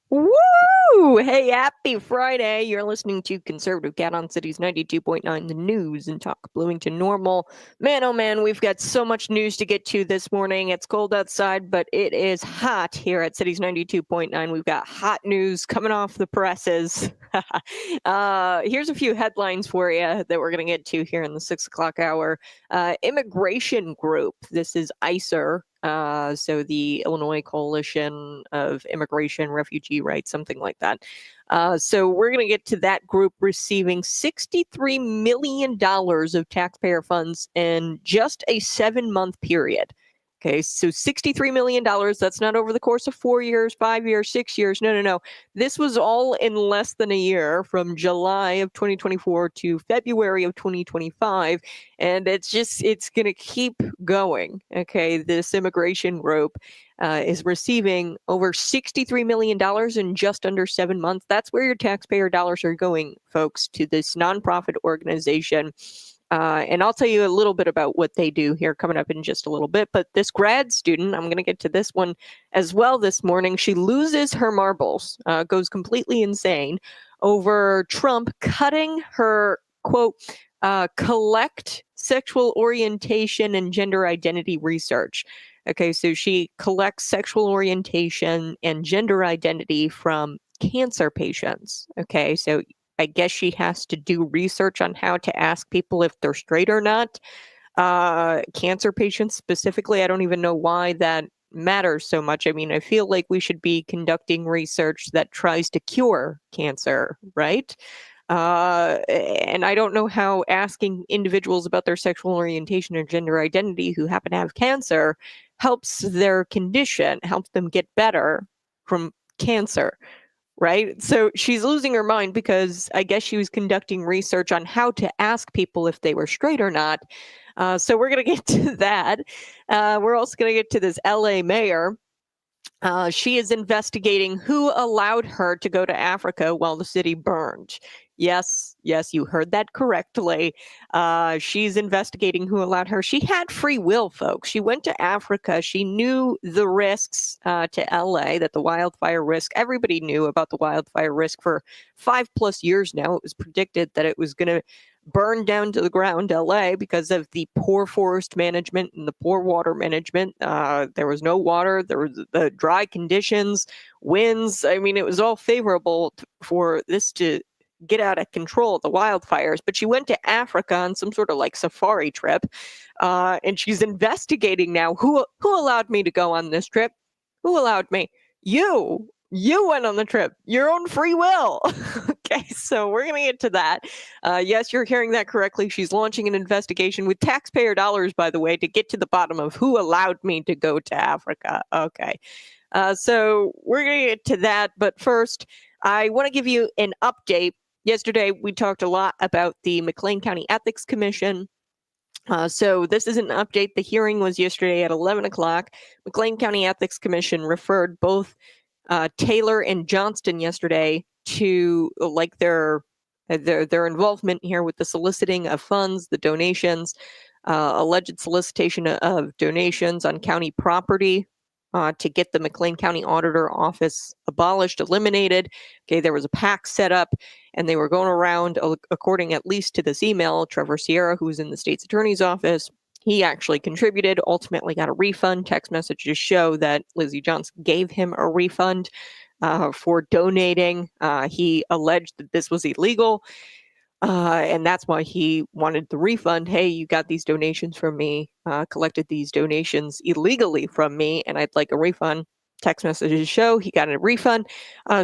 Woo! Hey, happy Friday. You're listening to Conservative Cat on Cities 92.9, the news and talk Bloomington Normal. Man, oh man, we've got so much news to get to this morning. It's cold outside, but it is hot here at Cities 92.9. We've got hot news coming off the presses. Here's a few headlines for you that we're going to get to here in the 6 o'clock hour. Immigration group. This is ICER. So the Illinois Coalition of Immigration, Refugee Rights, something like that. So we're going to get to that group receiving $63 million of taxpayer funds in just a 7-month period. Okay, so $63 million, that's not over the course of 4 years, 5 years, 6 years. No. This was all in less than a year, from July of 2024 to February of 2025. And it's going to keep going. Okay, this immigration group is receiving over $63 million in just under 7 months. That's where your taxpayer dollars are going, folks, to this nonprofit organization. And I'll tell you a little bit about what they do here coming up in just a little bit. But this grad student, I'm going to get to this one as well this morning. She loses her marbles, goes completely insane over Trump cutting her, quote, collect sexual orientation and gender identity research. Okay, so she collects sexual orientation and gender identity from cancer patients. Okay, so I guess she has to do research on how to ask people if they're straight or not. Cancer patients specifically, I don't even know why that matters so much. I mean, I feel like we should be conducting research that tries to cure cancer, right? And I don't know how asking individuals about their sexual orientation or gender identity who happen to have cancer helps their condition, helps them get better from cancer. Right? So she's losing her mind because I guess she was conducting research on how to ask people if they were straight or not. So we're going to get to that. We're also going to get to this LA mayor. She is investigating who allowed her to go to Africa while the city burned. Yes, you heard that correctly. She's investigating who allowed her. She had free will, folks. She went to Africa. She knew the risks to LA, that the wildfire risk, everybody knew about the wildfire risk for 5+ years now. It was predicted that it was going to burn down to the ground LA because of the poor forest management and the poor water management. There was no water, there was the dry conditions, winds. I mean, it was all favorable for this to get out of control, the wildfires. But she went to Africa on some sort of like safari trip, and she's investigating now who allowed me to go on this trip. Who allowed me? You went on the trip, your own free will. Okay, so we're going to get to that. Yes, you're hearing that correctly. She's launching an investigation with taxpayer dollars, by the way, to get to the bottom of who allowed me to go to Africa. Okay, so we're going to get to that. But first, I want to give you an update. Yesterday, we talked a lot about the McLean County Ethics Commission. So this is an update. The hearing was yesterday at 11 o'clock. McLean County Ethics Commission referred both Taylor and Johnston yesterday to like their involvement here with the soliciting of funds, the donations, alleged solicitation of donations on county property to get the McLean County Auditor Office abolished, eliminated. Okay, there was a PAC set up, and they were going around, according at least to this email, Trevor Sierra, who's in the state's attorney's office, he actually contributed, ultimately got a refund. Text messages show that Lizzie Johnson gave him a refund for donating. He alleged that this was illegal, and that's why he wanted the refund. Hey, you got these donations from me, collected these donations illegally from me, and I'd like a refund. Text messages show he got a refund.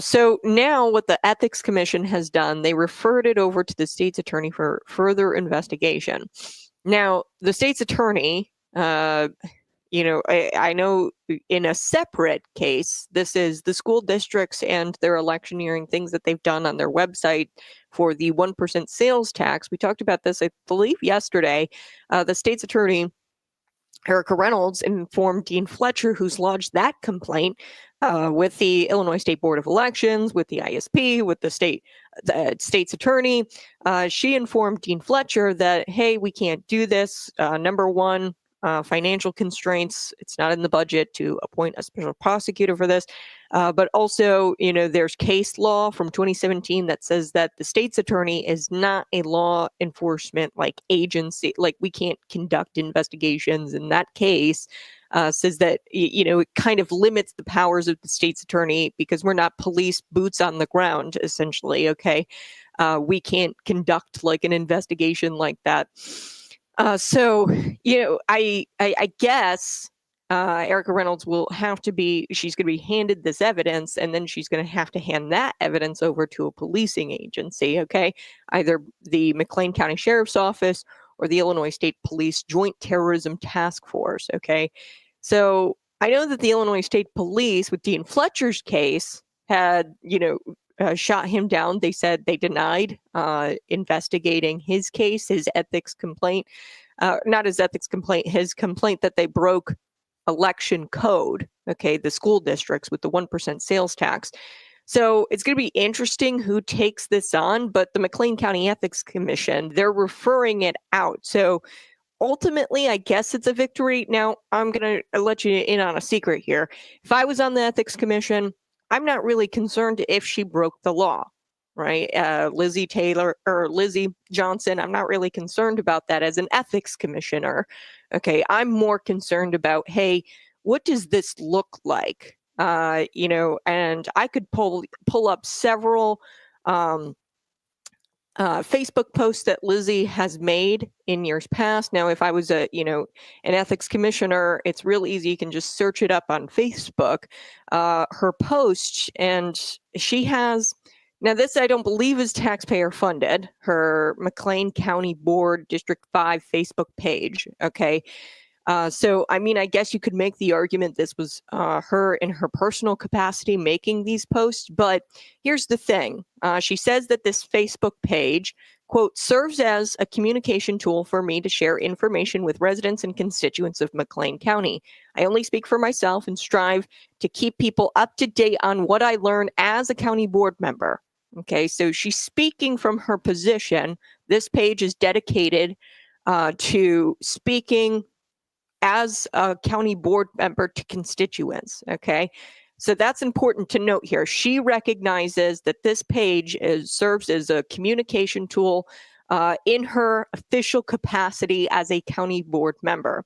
So now what the Ethics Commission has done, they referred it over to the state's attorney for further investigation. Now, the state's attorney, I know in a separate case, this is the school districts and their electioneering, things that they've done on their website for the 1% sales tax. We talked about this, I believe, yesterday. The state's attorney, Erica Reynolds, informed Dean Fletcher, who's lodged that complaint with the Illinois State Board of Elections, with the ISP, with the state's attorney. She informed Dean Fletcher that, hey, we can't do this. Number one, financial constraints. It's not in the budget to appoint a special prosecutor for this. But also, there's case law from 2017 that says that the state's attorney is not a law enforcement agency. Like, we can't conduct investigations in that case. Says that, it kind of limits the powers of the state's attorney because we're not police boots on the ground, essentially. Okay. We can't conduct an investigation like that. So, I guess Erica Reynolds will have to she's going to be handed this evidence, and then she's going to have to hand that evidence over to a policing agency, okay? Either the McLean County Sheriff's Office or the Illinois State Police Joint Terrorism Task Force, okay? So I know that the Illinois State Police, with Dean Fletcher's case, had, shot him down. They said they denied investigating his case, his ethics complaint. Not his ethics complaint, his complaint that they broke election code, okay, the school districts with the 1% sales tax. So it's going to be interesting who takes this on, but the McLean County Ethics Commission, they're referring it out. So ultimately, I guess it's a victory. Now, I'm going to let you in on a secret here. If I was on the Ethics Commission, I'm not really concerned if she broke the law, right? Lizzie Johnson, I'm not really concerned about that as an ethics commissioner. Okay, I'm more concerned about, hey, what does this look like? And I could pull up several Facebook posts that Lizzie has made in years past. Now, if I was an ethics commissioner, it's real easy. You can just search it up on Facebook, her post, and she has, now this I don't believe is taxpayer funded, her McLean County Board District 5 Facebook page. Okay. So, I mean, I guess you could make the argument this was her in her personal capacity making these posts. But here's the thing. She says that this Facebook page, quote, serves as a communication tool for me to share information with residents and constituents of McLean County. I only speak for myself and strive to keep people up to date on what I learn as a county board member. Okay, so she's speaking from her position. This page is dedicated to speaking as a county board member to constituents, okay? So that's important to note here. She recognizes that this page serves as a communication tool in her official capacity as a county board member.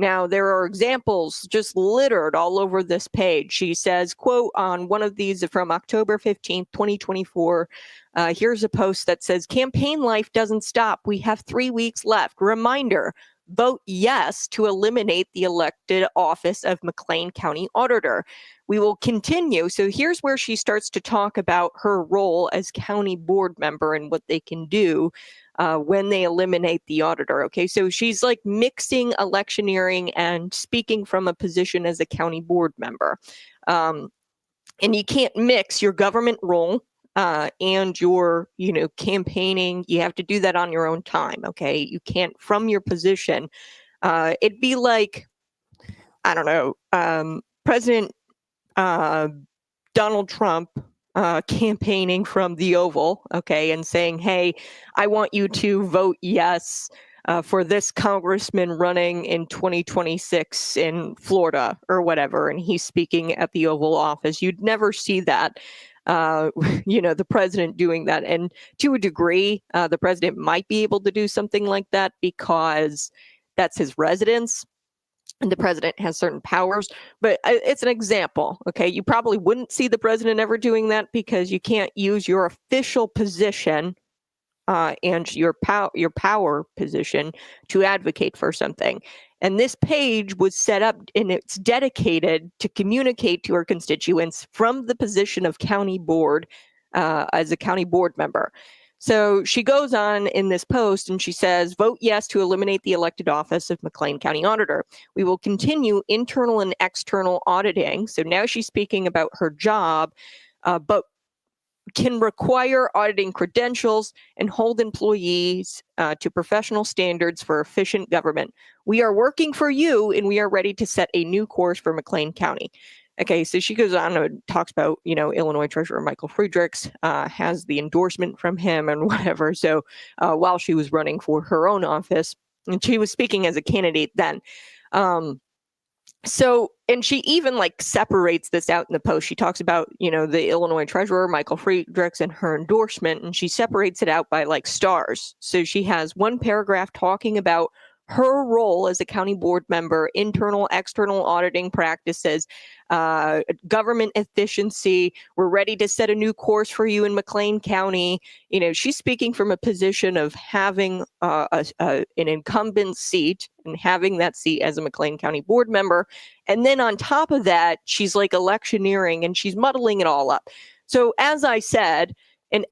Now, there are examples just littered all over this page. She says, quote, on one of these from October 15th, 2024, here's a post that says, campaign life doesn't stop. We have 3 weeks left. Reminder, vote yes to eliminate the elected office of McLean County Auditor. We will continue. So here's where she starts to talk about her role as county board member and what they can do when they eliminate the auditor. Okay, so she's like mixing electioneering and speaking from a position as a county board member. And you can't mix your government role and your, campaigning. You have to do that on your own time. Okay, you can't from your position. It'd be like, I don't know, President Donald Trump campaigning from the Oval, okay, and saying, hey, I want you to vote yes for this congressman running in 2026 in Florida or whatever, and he's speaking at the Oval Office. You'd never see that. The president doing that. And to a degree, the president might be able to do something like that because that's his residence and the president has certain powers. But it's an example. Okay, you probably wouldn't see the president ever doing that because you can't use your official position and your power position to advocate for something. And this page was set up and it's dedicated to communicate to our constituents from the position of county board as a county board member. So she goes on in this post and she says, vote yes to eliminate the elected office of McLean County Auditor. We will continue internal and external auditing. So now she's speaking about her job, but can require auditing credentials and hold employees to professional standards for efficient government. We are working for you and we are ready to set a new course for McLean County. Okay, so she goes on and talks about, Illinois Treasurer Michael Friedrichs has the endorsement from him and whatever. So while she was running for her own office, And she was speaking as a candidate then. And she even like separates this out in the post. She talks about, the Illinois treasurer, Michael Friedrichs, and her endorsement, and she separates it out by like stars. So she has one paragraph talking about her role as a county board member, internal, external auditing practices, government efficiency. We're ready to set a new course for you in McLean County. She's speaking from a position of having an incumbent seat and having that seat as a McLean County board member. And then on top of that, she's like electioneering and she's muddling it all up. So as I said, as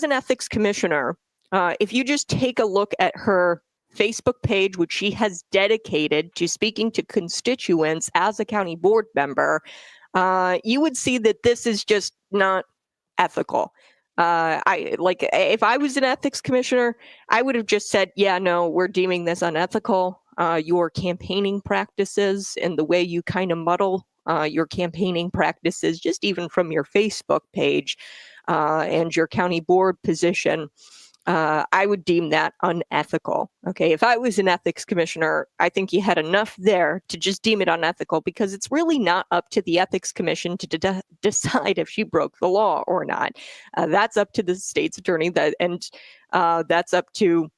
an ethics commissioner, if you just take a look at her Facebook page, which she has dedicated to speaking to constituents as a county board member, you would see that this is just not ethical. If I was an ethics commissioner, I would have just said, yeah, no, we're deeming this unethical. Your campaigning practices and the way you kind of muddle your campaigning practices, just even from your Facebook page and your county board position, I would deem that unethical. Okay, if I was an ethics commissioner, I think you had enough there to just deem it unethical, because it's really not up to the ethics commission to decide if she broke the law or not. That's up to the state's attorney, and that's up to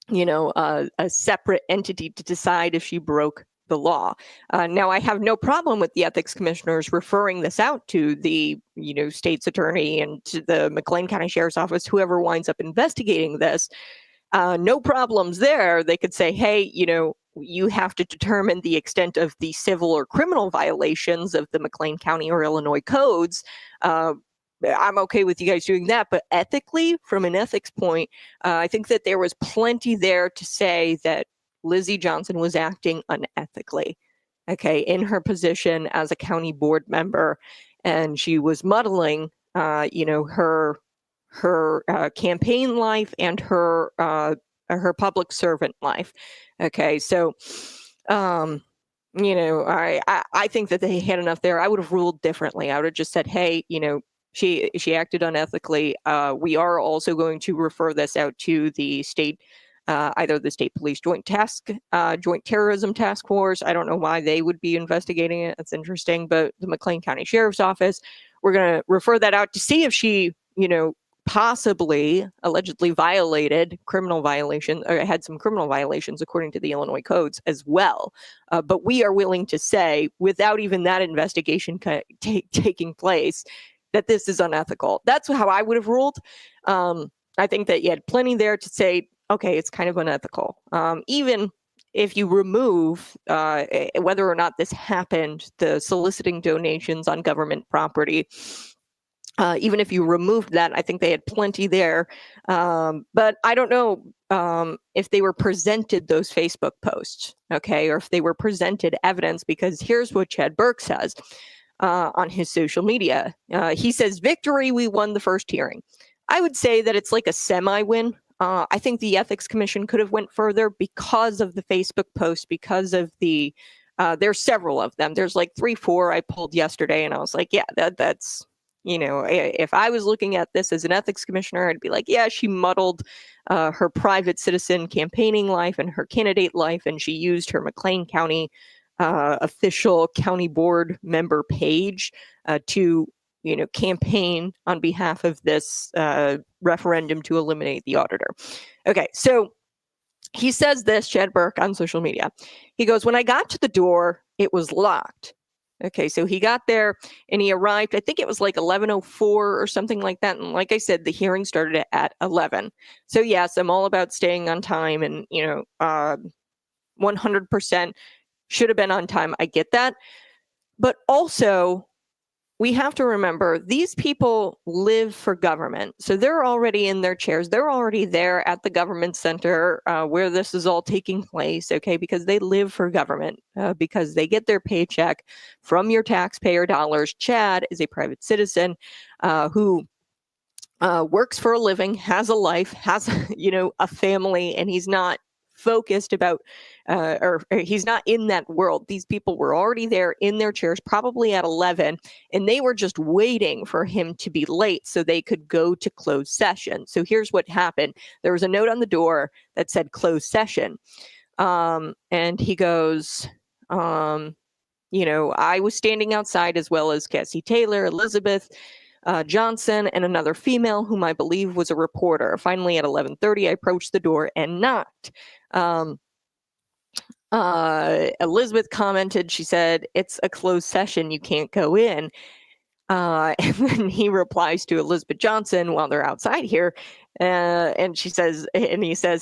a separate entity to decide if she broke the law. Now, I have no problem with the ethics commissioners referring this out to the, state's attorney and to the McLean County Sheriff's Office, whoever winds up investigating this. No problems there. They could say, hey, you have to determine the extent of the civil or criminal violations of the McLean County or Illinois codes. I'm okay with you guys doing that. But ethically, from an ethics point, I think that there was plenty there to say that Lizzie Johnson was acting unethically, okay, in her position as a county board member. And she was muddling, her campaign life and her public servant life. Okay, so, I think that they had enough there. I would have ruled differently. I would have just said, hey, she acted unethically. We are also going to refer this out to the state, either the state police joint terrorism task force. I don't know why they would be investigating it. That's interesting. But the McLean County Sheriff's Office, we're going to refer that out to see if she, possibly allegedly violated criminal violation, or had some criminal violations according to the Illinois codes as well. But we are willing to say, without even that investigation taking place, that this is unethical. That's how I would have ruled. I think that you had plenty there to say, okay, it's kind of unethical. Even if you remove whether or not this happened, the soliciting donations on government property, even if you removed that, I think they had plenty there. But I don't know if they were presented those Facebook posts, okay, or if they were presented evidence, because here's what Chad Burke says on his social media. He says, victory, we won the first hearing. I would say that it's like a semi-win. I think the Ethics Commission could have went further because of the Facebook post, because of the, there's several of them. There's like 3-4 I pulled yesterday, and I was like, yeah, that's, if I was looking at this as an ethics commissioner, I'd be like, yeah, she muddled her private citizen campaigning life and her candidate life, and she used her McLean County official county board member page to campaign on behalf of this referendum to eliminate the auditor. Okay, so he says this, Chad Burke, on social media. He goes, when I got to the door, it was locked. Okay, so he got there and he arrived, I think it was like 11:04 or something like that. And like I said, the hearing started at 11. So yes, I'm all about staying on time, and 100% should have been on time. I get that. But also, we have to remember, these people live for government. So they're already in their chairs. They're already there at the government center where this is all taking place, okay, because they live for government, because they get their paycheck from your taxpayer dollars. Chad is a private citizen who works for a living, has a life, has, a family, and he's not focused about, or he's not in that world. These people were already there in their chairs, probably at 11, and they were just waiting for him to be late so they could go to closed session. So here's what happened. There was a note on the door that said closed session. And he goes, I was standing outside as well as Cassie Taylor, Elizabeth Johnson, and another female whom I believe was a reporter. Finally, at 11:30, I approached the door and knocked. Elizabeth commented, she said, "It's a closed session, you can't go in." And then he replies to Elizabeth Johnson while they're outside here. And he says,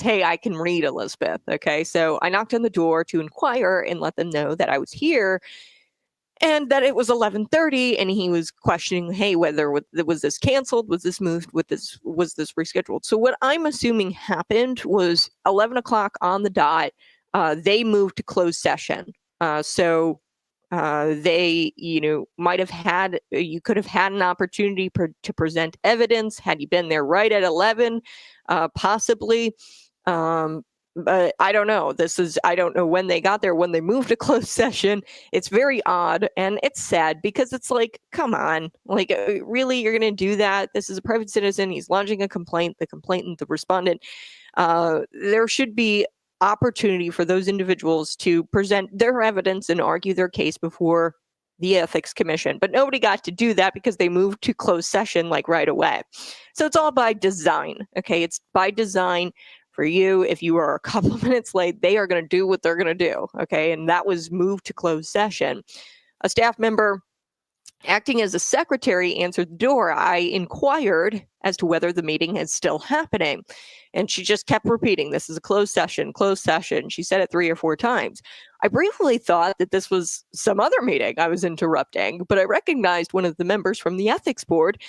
"Hey, I can read, Elizabeth." Okay, so I knocked on the door to inquire and let them know that I was here and that it was 11:30, and he was questioning, hey, whether was this canceled, was this moved, was this rescheduled. So what I'm assuming happened was 11 o'clock on the dot, they moved to closed session. So they, might have had, you could have had an opportunity to present evidence had you been there right at 11, possibly. But I don't know. I don't know when they got there, when they moved to closed session. It's very odd, and it's sad because it's like, come on, like, really, you're going to do that? This is a private citizen. He's lodging a complaint. The complainant, the respondent, there should be opportunity for those individuals to present their evidence and argue their case before the Ethics Commission. But nobody got to do that because they moved to closed session like right away. So it's all by design. Okay, it's by design for you. If you are a couple of minutes late, they are going to do what they're going to do. Okay, and that was moved to closed session. A staff member acting as a secretary answered the door. I inquired as to whether the meeting is still happening. And she just kept repeating, "This is a closed session, closed session." She said it 3 or 4 times. I briefly thought that this was some other meeting I was interrupting, but I recognized one of the members from the ethics board,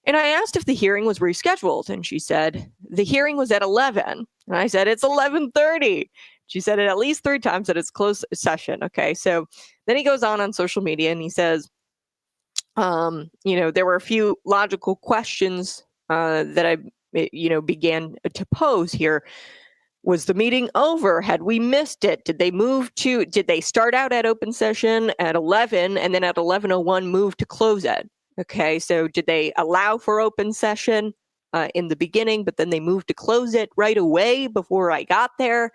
and I asked if the hearing was rescheduled. And she said, "The hearing was at 11. And I said, "It's 11:30. She said it at least 3 times that it's closed session. Okay, so then he goes on social media and he says, there were a few logical questions that I began to pose here. Was the meeting over? Had we missed it? Did they start out at open session at 11 and then at 11:01 move to close it? Okay, so did they allow for open session in the beginning, but then they moved to close it right away before I got there?"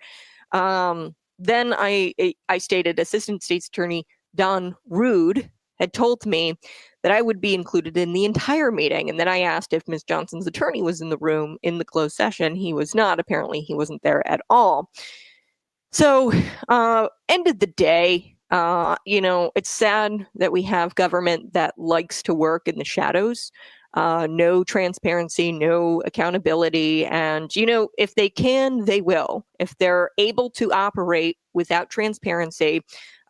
Then I stated Assistant State's Attorney Don Rude had told me that I would be included in the entire meeting. And then I asked if Ms. Johnson's attorney was in the room in the closed session. He was not. Apparently, he wasn't there at all. So, end of the day, it's sad that we have government that likes to work in the shadows. No transparency, no accountability. And, if they can, they will. If they're able to operate without transparency,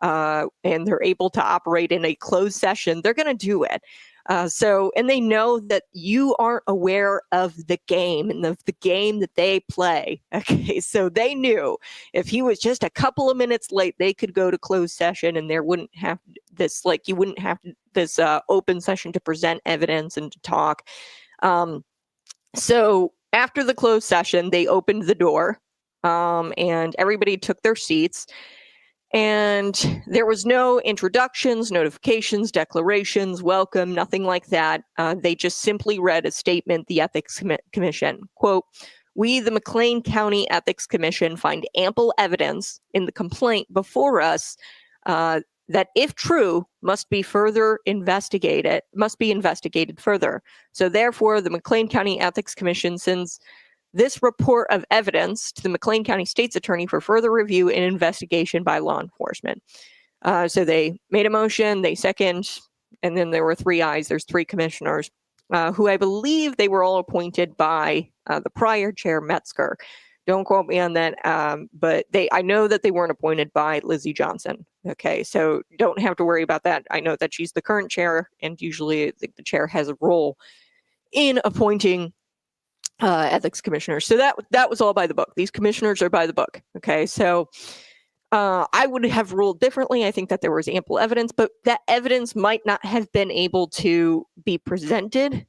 and they're able to operate in a closed session, they're going to do it. And they know that you aren't aware of the game and of the game that they play. Okay, so they knew if he was just a couple of minutes late, they could go to closed session and there wouldn't have this, you wouldn't have this open session to present evidence and to talk. So after the closed session, they opened the door and everybody took their seats. And there was no introductions, notifications, declarations, welcome, nothing like that. They just simply read a statement, the Ethics Commission, quote, "We, the McLean County Ethics Commission, find ample evidence in the complaint before us that, if true, must be investigated further. So therefore, the McLean County Ethics Commission sends this report of evidence to the McLean County State's Attorney for further review and investigation by law enforcement." So they made a motion, they second, and then there were 3 ayes. There's 3 commissioners who I believe they were all appointed by the prior chair, Metzger. Don't quote me on that, but I know that they weren't appointed by Lizzie Johnson. Okay, so don't have to worry about that. I know that she's the current chair, and usually the chair has a role in appointing ethics commissioners. So that was all by the book. These commissioners are by the book. Okay, so I would have ruled differently. I think that there was ample evidence, but that evidence might not have been able to be presented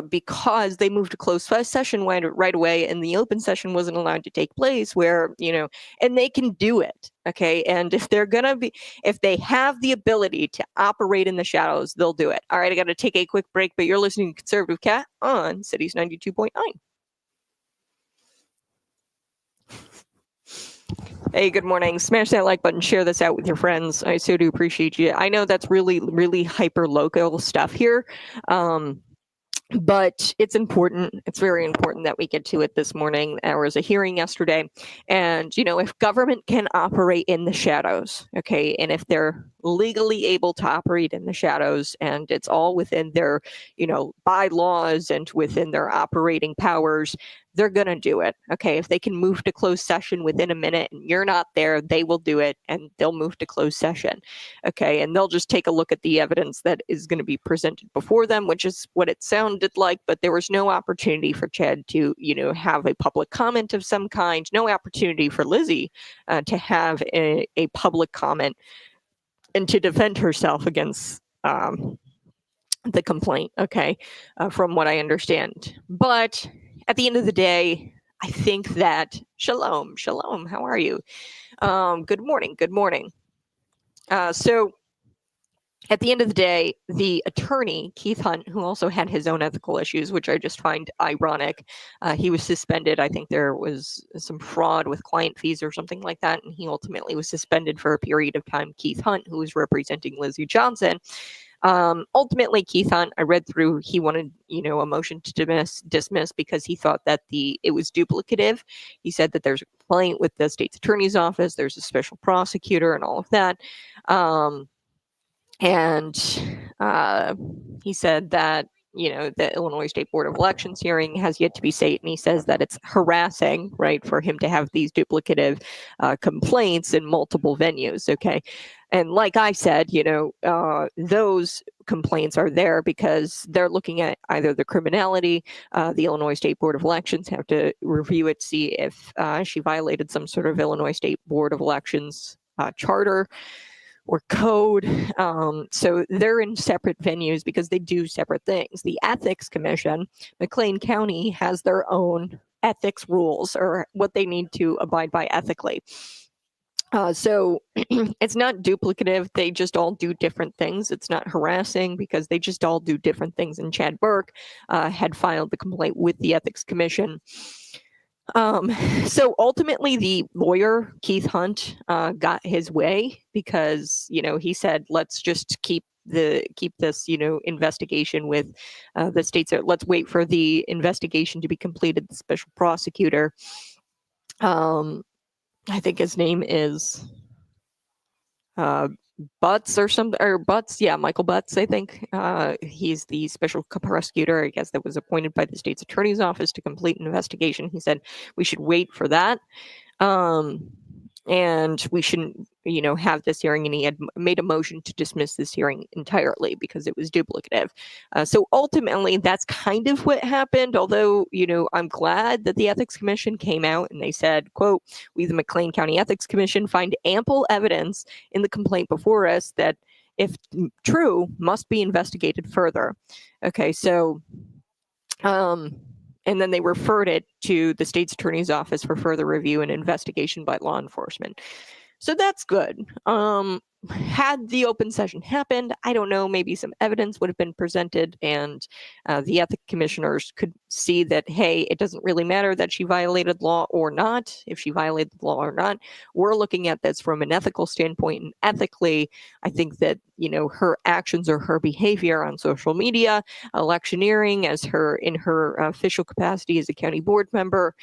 because they moved to closed session right away, and the open session wasn't allowed to take place. Where and they can do it, okay. And if they have the ability to operate in the shadows, they'll do it. All right, I got to take a quick break, but you're listening to Conservative Cat on Cities 92.9. Hey, good morning. Smash that like button, share this out with your friends. I so do appreciate you. I know that's really, really hyper local stuff here. But it's important. It's very important that we get to it this morning. There was a hearing yesterday, and if government can operate in the shadows, okay, and if they're legally able to operate in the shadows, and it's all within their bylaws and within their operating powers, they're going to do it. Okay, if they can move to closed session within a minute and you're not there, they will do it, and they'll move to closed session. Okay, and they'll just take a look at the evidence that is going to be presented before them, which is what it sounded like. But there was no opportunity for Chad to have a public comment of some kind, no opportunity for Lizzie to have a public comment and to defend herself against the complaint, okay, from what I understand. But at the end of the day, I think that shalom, how are you? Good morning. So at the end of the day, the attorney, Keith Hunt, who also had his own ethical issues, which I just find ironic, he was suspended. I think there was some fraud with client fees or something like that, and he ultimately was suspended for a period of time. Keith Hunt, who was representing Lizzie Johnson, ultimately, Keith Hunt, I read through, he wanted, a motion to dismiss because he thought that it was duplicative. He said that there's a complaint with the state's attorney's office, there's a special prosecutor and all of that. And he said that, the Illinois State Board of Elections hearing has yet to be set, and he says that it's harassing, right, for him to have these duplicative complaints in multiple venues, okay? And like I said, those complaints are there because they're looking at either the criminality, the Illinois State Board of Elections have to review it, see if she violated some sort of Illinois State Board of Elections charter or code. So they're in separate venues because they do separate things. The Ethics Commission, McLean County, has their own ethics rules or what they need to abide by ethically. So it's not duplicative. They just all do different things. It's not harassing because they just all do different things. And Chad Burke had filed the complaint with the Ethics Commission. So ultimately, the lawyer, Keith Hunt, got his way because, he said, let's just keep this, investigation with the states. Let's wait for the investigation to be completed. The special prosecutor, I think his name is Butts or something, or Butts, yeah, Michael Butts, I think. He's the special prosecutor, I guess, that was appointed by the state's attorney's office to complete an investigation. He said we should wait for that. And we shouldn't, have this hearing. And he had made a motion to dismiss this hearing entirely because it was duplicative. So ultimately, that's kind of what happened. Although, I'm glad that the Ethics Commission came out and they said, quote, "We, the McLean County Ethics Commission, find ample evidence in the complaint before us that, if true, must be investigated further." Okay, so and then they referred it to the state's attorney's office for further review and investigation by law enforcement. So that's good. Had the open session happened, I don't know, maybe some evidence would have been presented and the ethics commissioners could see that, hey, it doesn't really matter that she violated law or not, if she violated the law or not. We're looking at this from an ethical standpoint, and ethically, I think that, her actions or her behavior on social media, electioneering in her official capacity as a county board member,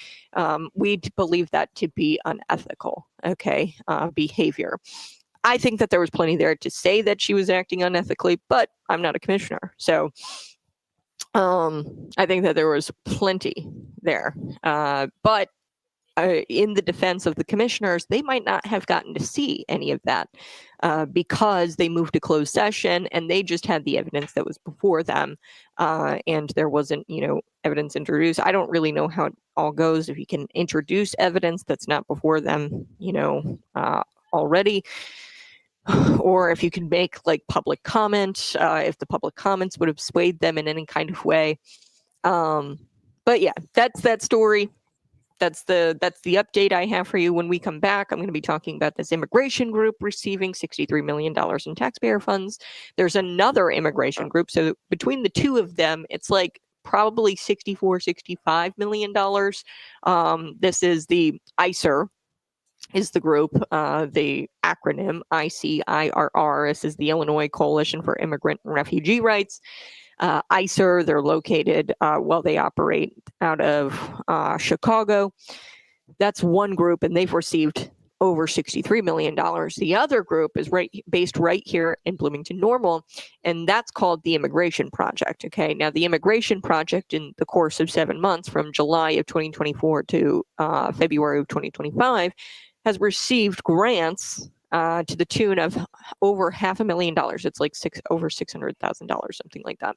we believe that to be unethical, okay, behavior. I think that there was plenty there to say that she was acting unethically, but I'm not a commissioner. So I think that there was plenty there. But in the defense of the commissioners, they might not have gotten to see any of that because they moved to closed session and they just had the evidence that was before them. And there wasn't, evidence introduced. I don't really know how it all goes if you can introduce evidence that's not before them, already. or if you can make like public comment, if the public comments would have swayed them in any kind of way. But yeah, that's that story. That's the update I have for you. When we come back, I'm going to be talking about this immigration group receiving $63 million in taxpayer funds. There's another immigration group. So between the two of them, it's like probably $65 million. This is the ICIR, is the group, the acronym ICIRR. This is the Illinois Coalition for Immigrant and Refugee Rights. ICIR, they're located, they operate out of Chicago. That's one group, and they've received over $63 million. The other group is based right here in Bloomington Normal, and that's called the Immigration Project. Okay, now the Immigration Project, in the course of 7 months, from July of 2024 to February of 2025, has received grants to the tune of over $500,000. It's like over $600,000, something like that.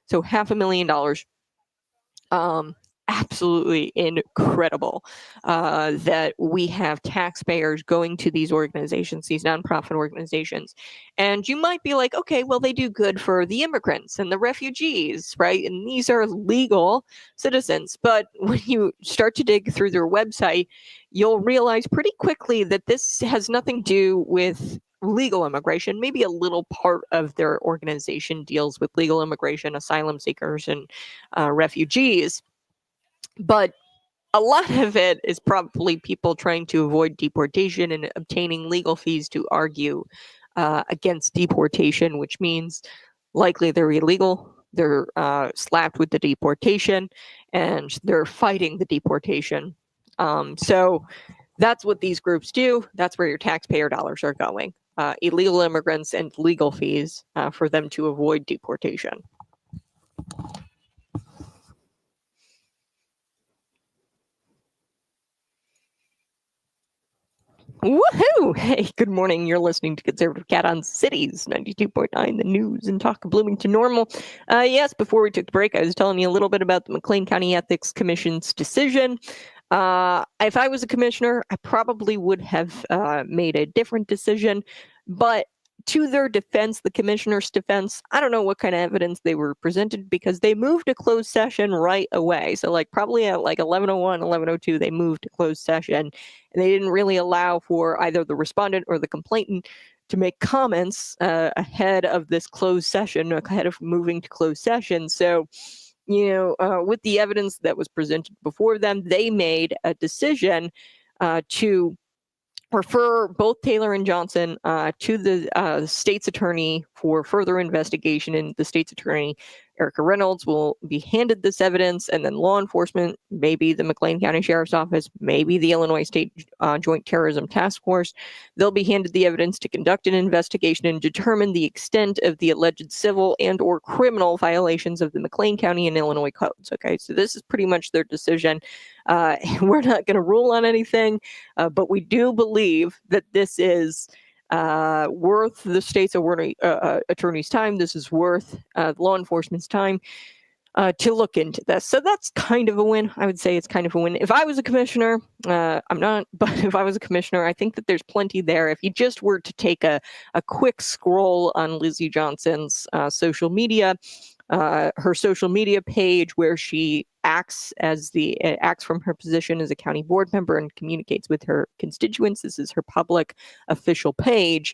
So $500,000. Absolutely incredible that we have taxpayers going to these organizations, these nonprofit organizations. And you might be like, okay, well, they do good for the immigrants and the refugees, right? And these are legal citizens. But when you start to dig through their website, you'll realize pretty quickly that this has nothing to do with legal immigration. Maybe a little part of their organization deals with legal immigration, asylum seekers, and refugees. But a lot of it is probably people trying to avoid deportation and obtaining legal fees to argue against deportation, which means likely they're illegal. They're slapped with the deportation, and they're fighting the deportation. So that's what these groups do. That's where your taxpayer dollars are going. Illegal immigrants and legal fees for them to avoid deportation. Woohoo! Hey, good morning. You're listening to Conservative Cat on Cities 92.9, the news and talk of Bloomington Normal. Yes, before we took the break, I was telling you a little bit about the McLean County Ethics Commission's decision. If I was a commissioner, I probably would have made a different decision. But to their defense, the commissioner's defense, I don't know what kind of evidence they were presented, because they moved to closed session right away. So like probably at like 11:01, 11:02, they moved to closed session, and they didn't really allow for either the respondent or the complainant to make comments ahead of this closed session, ahead of moving to closed session. So, with the evidence that was presented before them, they made a decision to refer both Taylor and Johnson to the state's attorney for further investigation, and the state's attorney, Erica Reynolds, will be handed this evidence, and then law enforcement, maybe the McLean County Sheriff's Office, maybe the Illinois State Joint Terrorism Task Force, they'll be handed the evidence to conduct an investigation and determine the extent of the alleged civil and or criminal violations of the McLean County and Illinois codes. Okay, so this is pretty much their decision. We're not going to rule on anything, but we do believe that this is worth the state's attorney's time. This is worth law enforcement's time to look into this. So that's kind of a win. I would say it's kind of a win. If I was a commissioner, I'm not, but if I was a commissioner, I think that there's plenty there. If you just were to take a quick scroll on Lizzie Johnson's social media, her social media page, where she acts from her position as a county board member and communicates with her constituents. This is her public official page.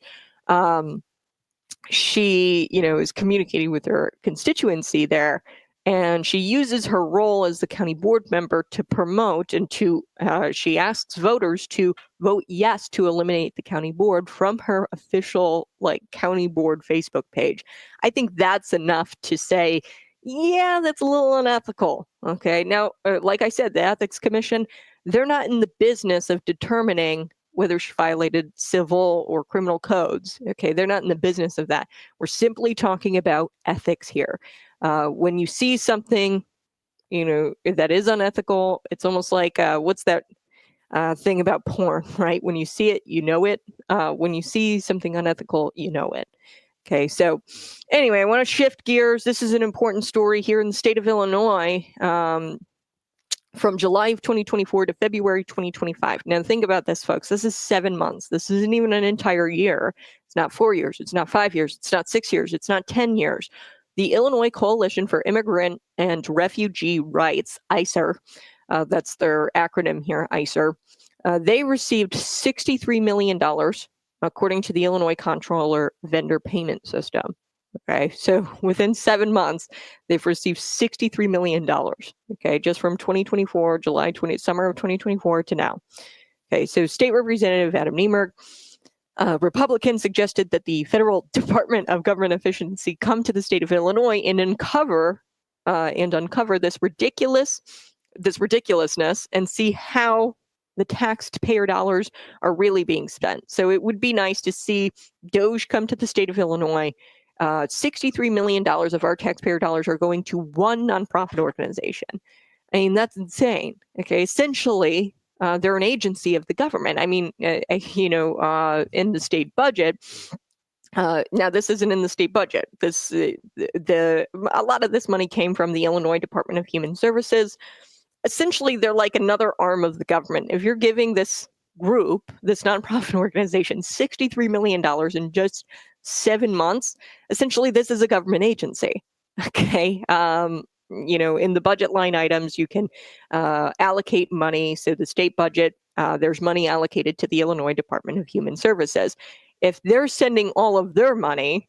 She, is communicating with her constituency there, and she uses her role as the county board member to promote and she asks voters to vote yes to eliminate the county board from her official county board Facebook page. I think that's enough to say, yeah, that's a little unethical. Okay. Now, like I said, the Ethics Commission, they're not in the business of determining whether she violated civil or criminal codes. Okay. They're not in the business of that. We're simply talking about ethics here. When you see something, that is unethical, it's almost like, what's that thing about porn, right? When you see it, you know it. When you see something unethical, you know it. Okay, so anyway, I want to shift gears. This is an important story here in the state of Illinois. from July of 2024 to February 2025. Now, think about this, folks. This is 7 months. This isn't even an entire year. It's not 4 years. It's not 5 years. It's not 6 years. It's not 10 years. The Illinois Coalition for Immigrant and Refugee Rights, ICER, that's their acronym here, ICER, they received $63 million, according to the Illinois Comptroller Vendor Payment System. Okay, so within 7 months, they've received $63 million. Okay, just from 2024, summer of 2024 to now. Okay, so State Representative Adam Niemerg, Republican, suggested that the Federal Department of Government Efficiency come to the state of Illinois and uncover this ridiculousness and see how the taxpayer dollars are really being spent. So it would be nice to see DOGE come to the state of Illinois. $63 million of our taxpayer dollars are going to one nonprofit organization. I mean, that's insane. Okay, essentially, they're an agency of the government. I mean, in the state budget. Now, this isn't in the state budget. A lot of this money came from the Illinois Department of Human Services. Essentially, they're like another arm of the government. If you're giving this group, this nonprofit organization, $63 million in just 7 months, essentially this is a government agency. Okay. In the budget line items, you can allocate money. So the state budget, there's money allocated to the Illinois Department of Human Services. If they're sending all of their money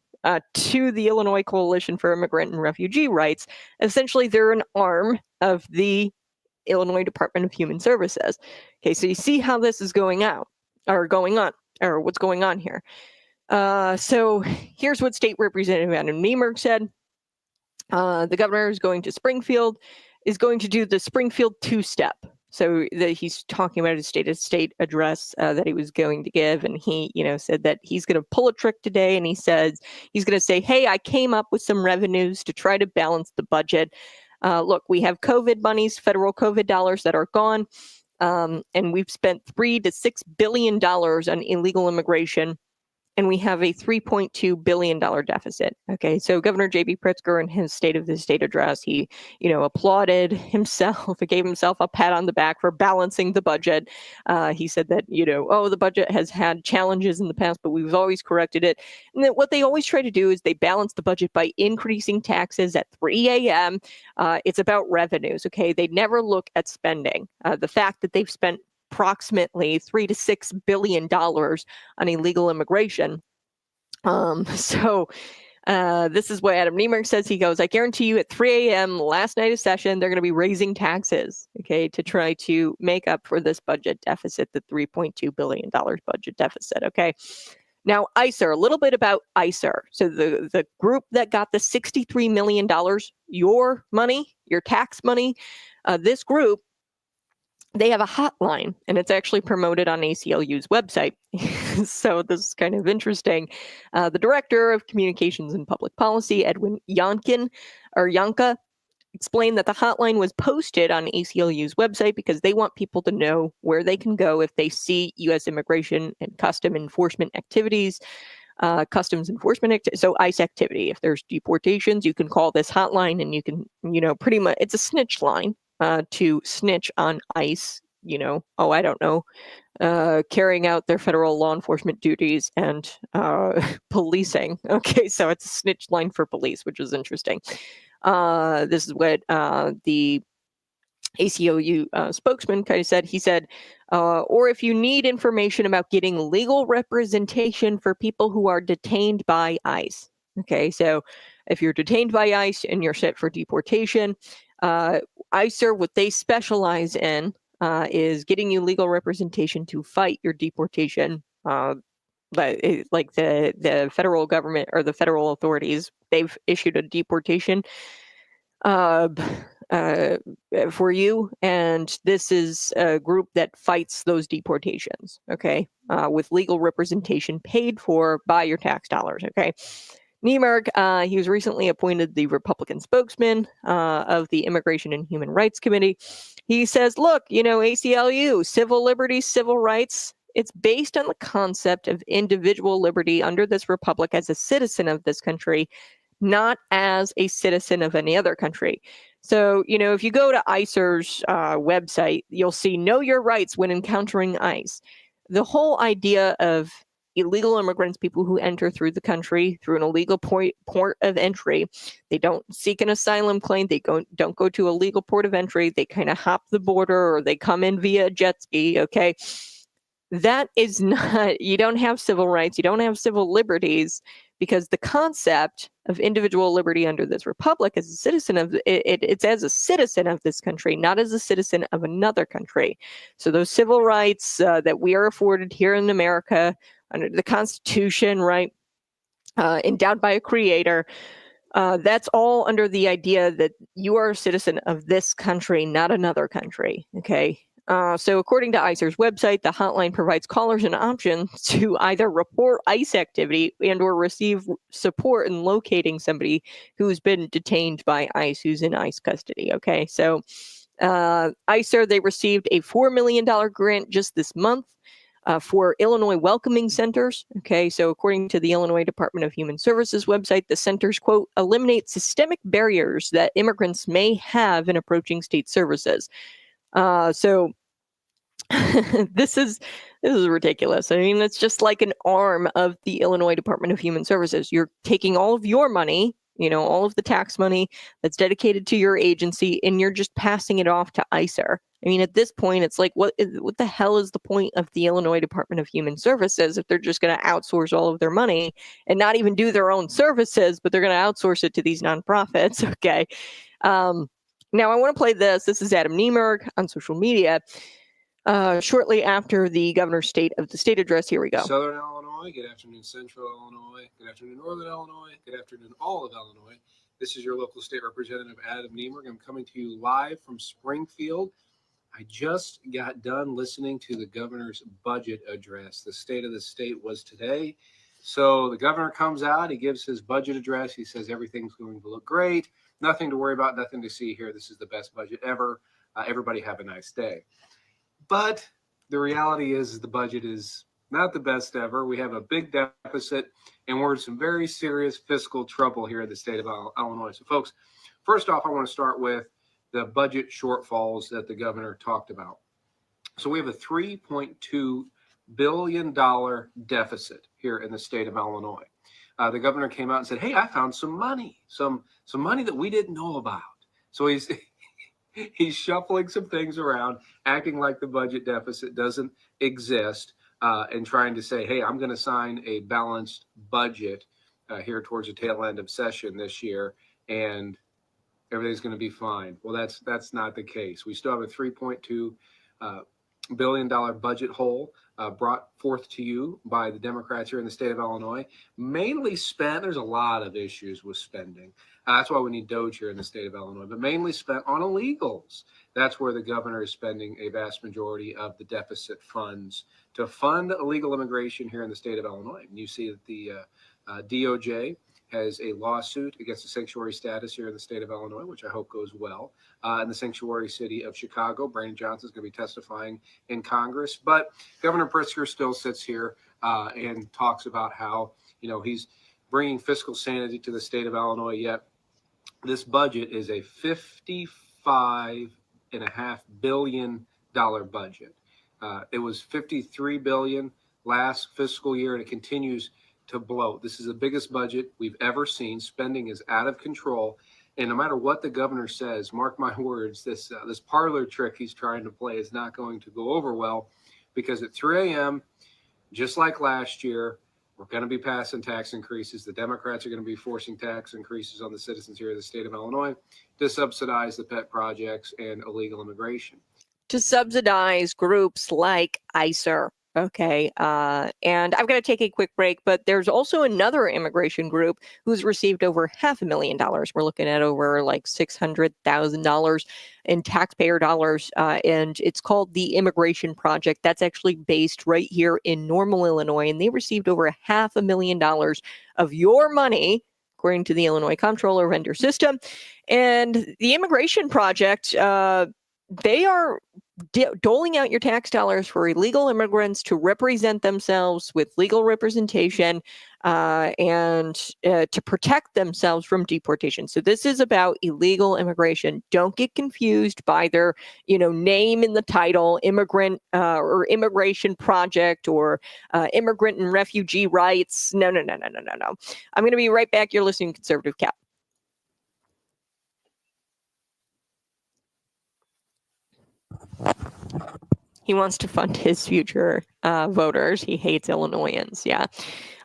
to the Illinois Coalition for Immigrant and Refugee Rights, essentially they're an arm of the Illinois Department of Human Services. Okay, so you see how this is going on, or what's going on here. So here's what State Representative Adam Niemerg said. The governor is going to Springfield, is going to do the Springfield two-step. So he's talking about his state address that he was going to give, and he, said that he's going to pull a trick today, and he says he's going to say, "Hey, I came up with some revenues to try to balance the budget. Look, we have COVID monies, federal COVID dollars that are gone, and we've spent $3 to $6 billion on illegal immigration, and we have a $3.2 billion deficit." Okay, so Governor J.B. Pritzker, in his State of the State address, he, applauded himself, gave himself a pat on the back for balancing the budget. He said that, the budget has had challenges in the past, but we've always corrected it. And that what they always try to do is they balance the budget by increasing taxes at 3 a.m. It's about revenues, okay? They never look at spending. The fact that they've spent approximately $3 to $6 billion on illegal immigration. So this is what Adam Niemerg says. He goes, "I guarantee you at 3 a.m. last night of session, they're going to be raising taxes, okay, to try to make up for this budget deficit, the $3.2 billion budget deficit, okay? Now, ICER, a little bit about ICER. So the group that got the $63 million, your money, your tax money, this group, they have a hotline, and it's actually promoted on ACLU's website. So this is kind of interesting. The Director of Communications and Public Policy, Edwin Yanka, explained that the hotline was posted on ACLU's website because they want people to know where they can go if they see U.S. immigration and customs enforcement activities. So ICE activity. If there's deportations, you can call this hotline, and you can, pretty much, it's a snitch line. To snitch on ICE, carrying out their federal law enforcement duties and policing. Okay, so it's a snitch line for police, which is interesting. This is what the ACLU spokesman kind of said. He said, or if you need information about getting legal representation for people who are detained by ICE. Okay, so if you're detained by ICE and you're set for deportation, ICER, what they specialize in is getting you legal representation to fight your deportation. Like the federal government or the federal authorities, they've issued a deportation for you, and this is a group that fights those deportations. Okay, with legal representation paid for by your tax dollars. Okay. Niemerg, he was recently appointed the Republican spokesman of the Immigration and Human Rights Committee. He says, look, ACLU, civil liberties, civil rights, it's based on the concept of individual liberty under this republic as a citizen of this country, not as a citizen of any other country. So, if you go to ICER's website, you'll see know your rights when encountering ICE. The whole idea of illegal immigrants, people who enter through the country through an illegal port of entry, they don't seek an asylum claim. They don't go to a legal port of entry. They kind of hop the border or they come in via jet ski. Okay. That is not, you don't have civil rights. You don't have civil liberties, because the concept of individual liberty under this republic as a citizen of it's as a citizen of this country, not as a citizen of another country. So those civil rights that we are afforded here in America under the Constitution, right, endowed by a creator, that's all under the idea that you are a citizen of this country, not another country. Okay. So according to ICER's website, the hotline provides callers an option to either report ICE activity and or receive support in locating somebody who's been detained by ICE, who's in ICE custody. Okay, so ICER, they received a $4 million grant just this month for Illinois welcoming centers. Okay, so according to the Illinois Department of Human Services website, the centers, quote, eliminate systemic barriers that immigrants may have in approaching state services. So this is ridiculous. I mean, it's just like an arm of the Illinois Department of Human Services. You're taking all of your money, all of the tax money that's dedicated to your agency, and you're just passing it off to ICER. I mean, at this point, it's like, what the hell is the point of the Illinois Department of Human Services if they're just going to outsource all of their money and not even do their own services, but they're going to outsource it to these nonprofits? Okay. Now, I want to play this. This is Adam Niemerg on social media. Shortly after the governor's state of the state address. Here we go. Southern Illinois, good afternoon, Central Illinois, good afternoon, Northern Illinois, good afternoon, all of Illinois. This is your local state representative, Adam Niemerg. I'm coming to you live from Springfield. I just got done listening to the governor's budget address. The state of the state was today. So the governor comes out, he gives his budget address. He says everything's going to look great. Nothing to worry about, nothing to see here. This is the best budget ever. Everybody have a nice day. But the reality is the budget is not the best ever. We have a big deficit, and we're in some very serious fiscal trouble here in the state of Illinois. So, folks, first off, I want to start with the budget shortfalls that the governor talked about. So we have a $3.2 billion deficit here in the state of Illinois. The governor came out and said, hey, I found some money, some money that we didn't know about. So he's shuffling some things around, acting like the budget deficit doesn't exist, and trying to say, hey, I'm going to sign a balanced budget here towards the tail end of session this year, and everything's going to be fine. Well, that's not the case. We still have a $3.2 billion budget hole brought forth to you by the Democrats here in the state of Illinois, mainly spent. There's a lot of issues with spending. That's why we need DOGE here in the state of Illinois, but mainly spent on illegals. That's where the governor is spending a vast majority of the deficit funds to fund illegal immigration here in the state of Illinois. And you see that the DOJ has a lawsuit against the sanctuary status here in the state of Illinois, which I hope goes well. In the sanctuary city of Chicago, Brandon Johnson is going to be testifying in Congress. But Governor Pritzker still sits here and talks about how, he's bringing fiscal sanity to the state of Illinois, yet this budget is a $55.5 billion budget. It was $53 billion last fiscal year, and it continues to bloat. This is the biggest budget we've ever seen. Spending is out of control, and no matter what the governor says, mark my words, this parlor trick he's trying to play is not going to go over well, because at 3 a.m., just like last year, we're going to be passing tax increases. The Democrats are going to be forcing tax increases on the citizens here in the state of Illinois to subsidize the pet projects and illegal immigration. To subsidize groups like ICER. Okay. And I've got to take a quick break, but there's also another immigration group who's received over $500,000. We're looking at over like $600,000 in taxpayer dollars. And it's called the Immigration Project. That's actually based right here in Normal, Illinois. And they received over $500,000 of your money, according to the Illinois Comptroller Vendor System. And the Immigration Project, they are doling out your tax dollars for illegal immigrants to represent themselves with legal representation and to protect themselves from deportation. So this is about illegal immigration. Don't get confused by their, name in the title, immigrant or immigration project or immigrant and refugee rights. No, no, no, no, no, no, no. I'm going to be right back. You're listening to Conservative Cap. He wants to fund his future voters. He hates Illinoisans. Yeah.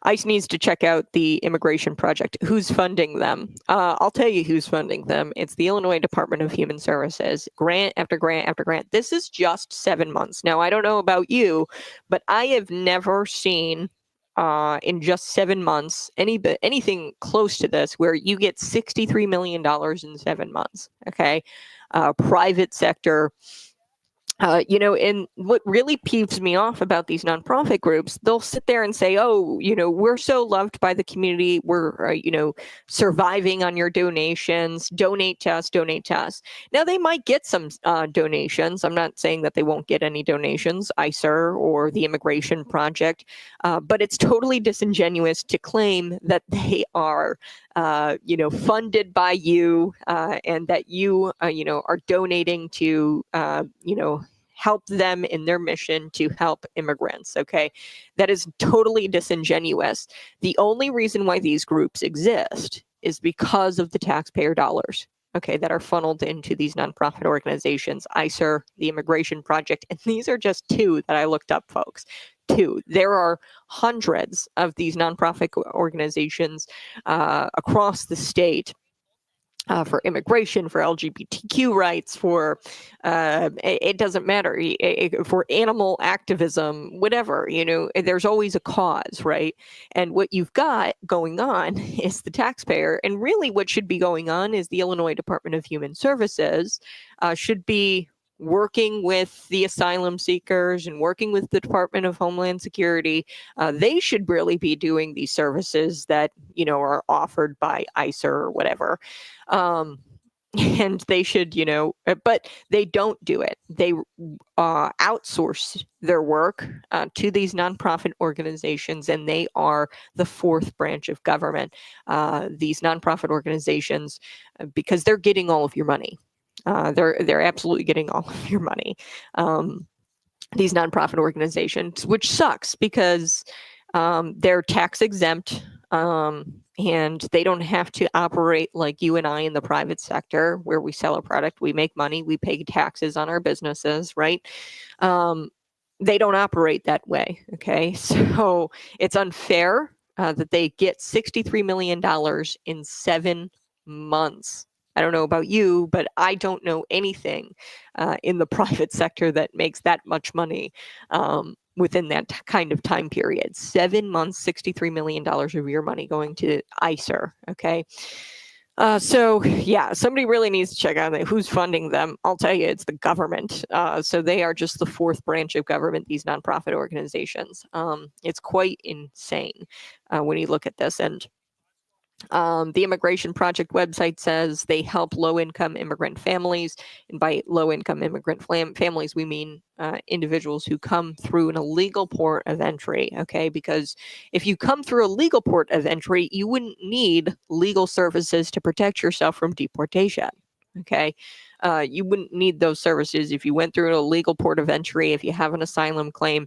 ICE needs to check out the immigration project. Who's funding them? I'll tell you who's funding them. It's the Illinois Department of Human Services. Grant after grant after grant. This is just 7 months. Now, I don't know about you, but I have never seen in just 7 months anything close to this where you get $63 million in 7 months. Okay. Private sector. And what really peeves me off about these nonprofit groups, they'll sit there and say, oh, we're so loved by the community. We're, surviving on your donations. Donate to us, donate to us. Now, they might get some donations. I'm not saying that they won't get any donations, ICER or the Immigration Project, but it's totally disingenuous to claim that they are funded by you and that you, are donating to, help them in their mission to help immigrants. Okay. That is totally disingenuous. The only reason why these groups exist is because of the taxpayer dollars. Okay, that are funneled into these nonprofit organizations, ICER, the Immigration Project, and these are just 2 that I looked up, folks. 2. There are hundreds of these nonprofit organizations across the state for immigration, for LGBTQ rights, for it doesn't matter, for animal activism, whatever, there's always a cause, right? And what you've got going on is the taxpayer. And really what should be going on is the Illinois Department of Human Services should be working with the asylum seekers and working with the Department of Homeland Security. They should really be doing these services that, are offered by ICER or whatever. And they should, but they don't do it. They outsource their work to these nonprofit organizations, and they are the 4th branch of government. These nonprofit organizations, because they're getting all of your money. They're absolutely getting all of your money. These nonprofit organizations, which sucks because they're tax exempt. And they don't have to operate like you and I in the private sector where we sell a product, we make money, we pay taxes on our businesses, right? They don't operate that way, okay? So it's unfair that they get $63 million in 7 months. I don't know about you, but I don't know anything in the private sector that makes that much money within that kind of time period. 7 months, $63 million of your money going to ICER, okay? So yeah, somebody really needs to check out who's funding them. I'll tell you, it's the government. So they are just the 4th branch of government, these nonprofit organizations. It's quite insane when you look at this. And the Immigration Project website says they help low-income immigrant families. And by low-income immigrant families, we mean individuals who come through an illegal port of entry, okay? Because if you come through a legal port of entry, you wouldn't need legal services to protect yourself from deportation, okay? You wouldn't need those services if you went through an illegal port of entry, if you have an asylum claim.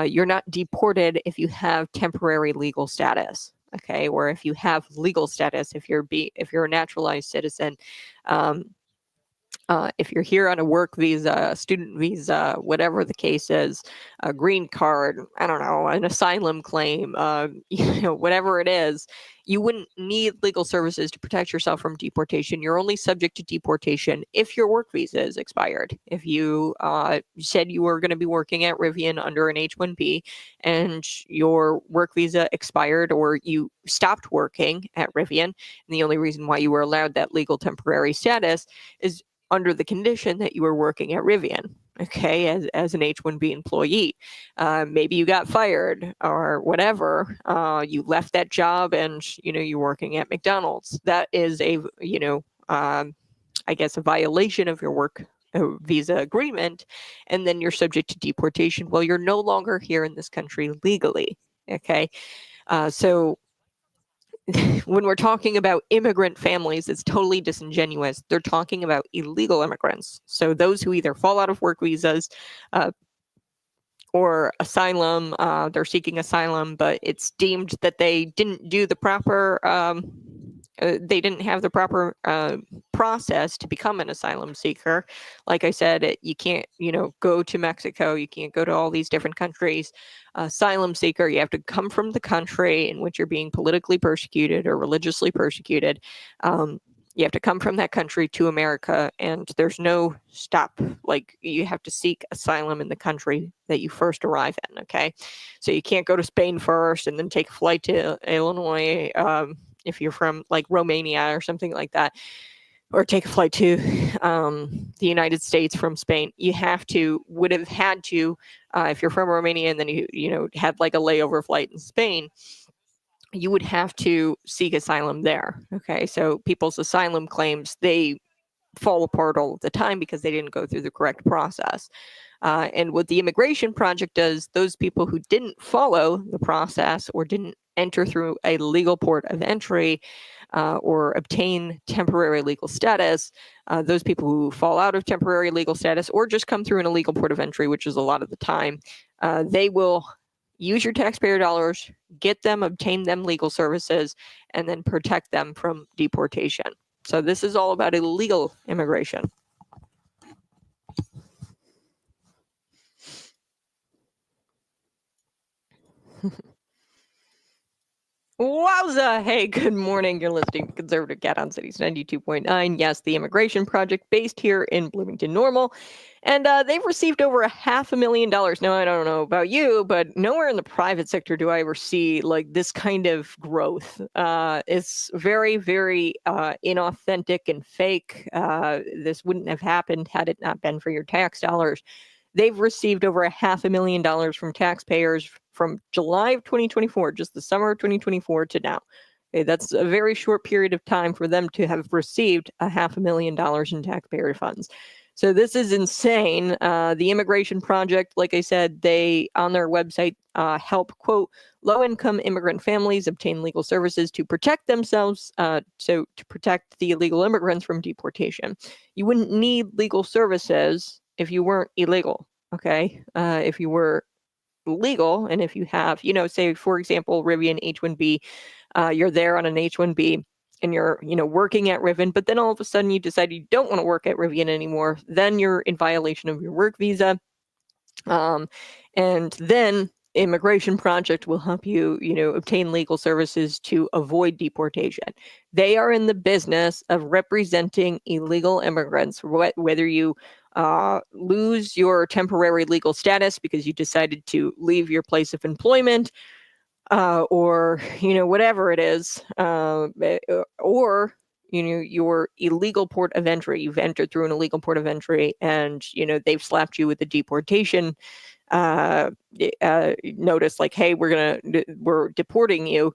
You're not deported if you have temporary legal status. Okay, or if you have legal status, if you're a naturalized citizen, if you're here on a work visa, student visa, whatever the case is, a green card, I don't know, an asylum claim, whatever it is, you wouldn't need legal services to protect yourself from deportation. You're only subject to deportation if your work visa is expired. If you said you were going to be working at Rivian under an H-1B and your work visa expired or you stopped working at Rivian, and the only reason why you were allowed that legal temporary status is under the condition that you were working at Rivian, okay, as an H-1B employee. Maybe you got fired or whatever. You left that job and, you're working at McDonald's. That is a, I guess, a violation of your work visa agreement, and then you're subject to deportation. Well, you're no longer here in this country legally. Okay. So when we're talking about immigrant families, it's totally disingenuous. They're talking about illegal immigrants. So those who either fall out of work visas, uh, or asylum, they're seeking asylum, but it's deemed that they didn't do the proper, they didn't have the proper process to become an asylum seeker. Like I said, you can't, go to Mexico, you can't go to all these different countries. Asylum seeker, you have to come from the country in which you're being politically persecuted or religiously persecuted. You have to come from that country to America, and there's no stop. Like, you have to seek asylum in the country that you first arrive in. Okay, so you can't go to Spain first and then take a flight to Illinois, if you're from like Romania or something like that, or take a flight to the United States from Spain. You would have had to, if you're from Romania and then you had like a layover flight in Spain, you would have to seek asylum there. Okay, so people's asylum claims, they fall apart all the time because they didn't go through the correct process. And what the Immigration Project does, those people who didn't follow the process or didn't enter through a legal port of entry, or obtain temporary legal status, those people who fall out of temporary legal status or just come through an illegal port of entry, which is a lot of the time, they will use your taxpayer dollars, obtain them legal services, and then protect them from deportation. So this is all about illegal immigration. Wowza! Hey, good morning. You're listening to Conservative Cat on Cities 92.9. Yes, the Immigration Project, based here in Bloomington Normal. And they've received over $500,000. Now, I don't know about you, but nowhere in the private sector do I ever see like this kind of growth. It's very, very inauthentic and fake. This wouldn't have happened had it not been for your tax dollars. They've received over $500,000 from taxpayers from July of 2024, just the summer of 2024 to now. Okay, that's a very short period of time for them to have received $500,000 in taxpayer funds. So this is insane. The Immigration Project, like I said, they on their website help, quote, low-income immigrant families obtain legal services to protect themselves, so to protect the illegal immigrants from deportation. You wouldn't need legal services if you weren't illegal, okay? If you were legal, and if you have, say, for example, Rivian H-1B, you're there on an H-1B, and you're, working at Rivian, but then all of a sudden you decide you don't want to work at Rivian anymore, then you're in violation of your work visa. And then Immigration Project will help you, obtain legal services to avoid deportation. They are in the business of representing illegal immigrants, whether you lose your temporary legal status because you decided to leave your place of employment, or whatever it is, or your illegal port of entry. You've entered through an illegal port of entry, and they've slapped you with a deportation notice, like, hey, we're deporting you.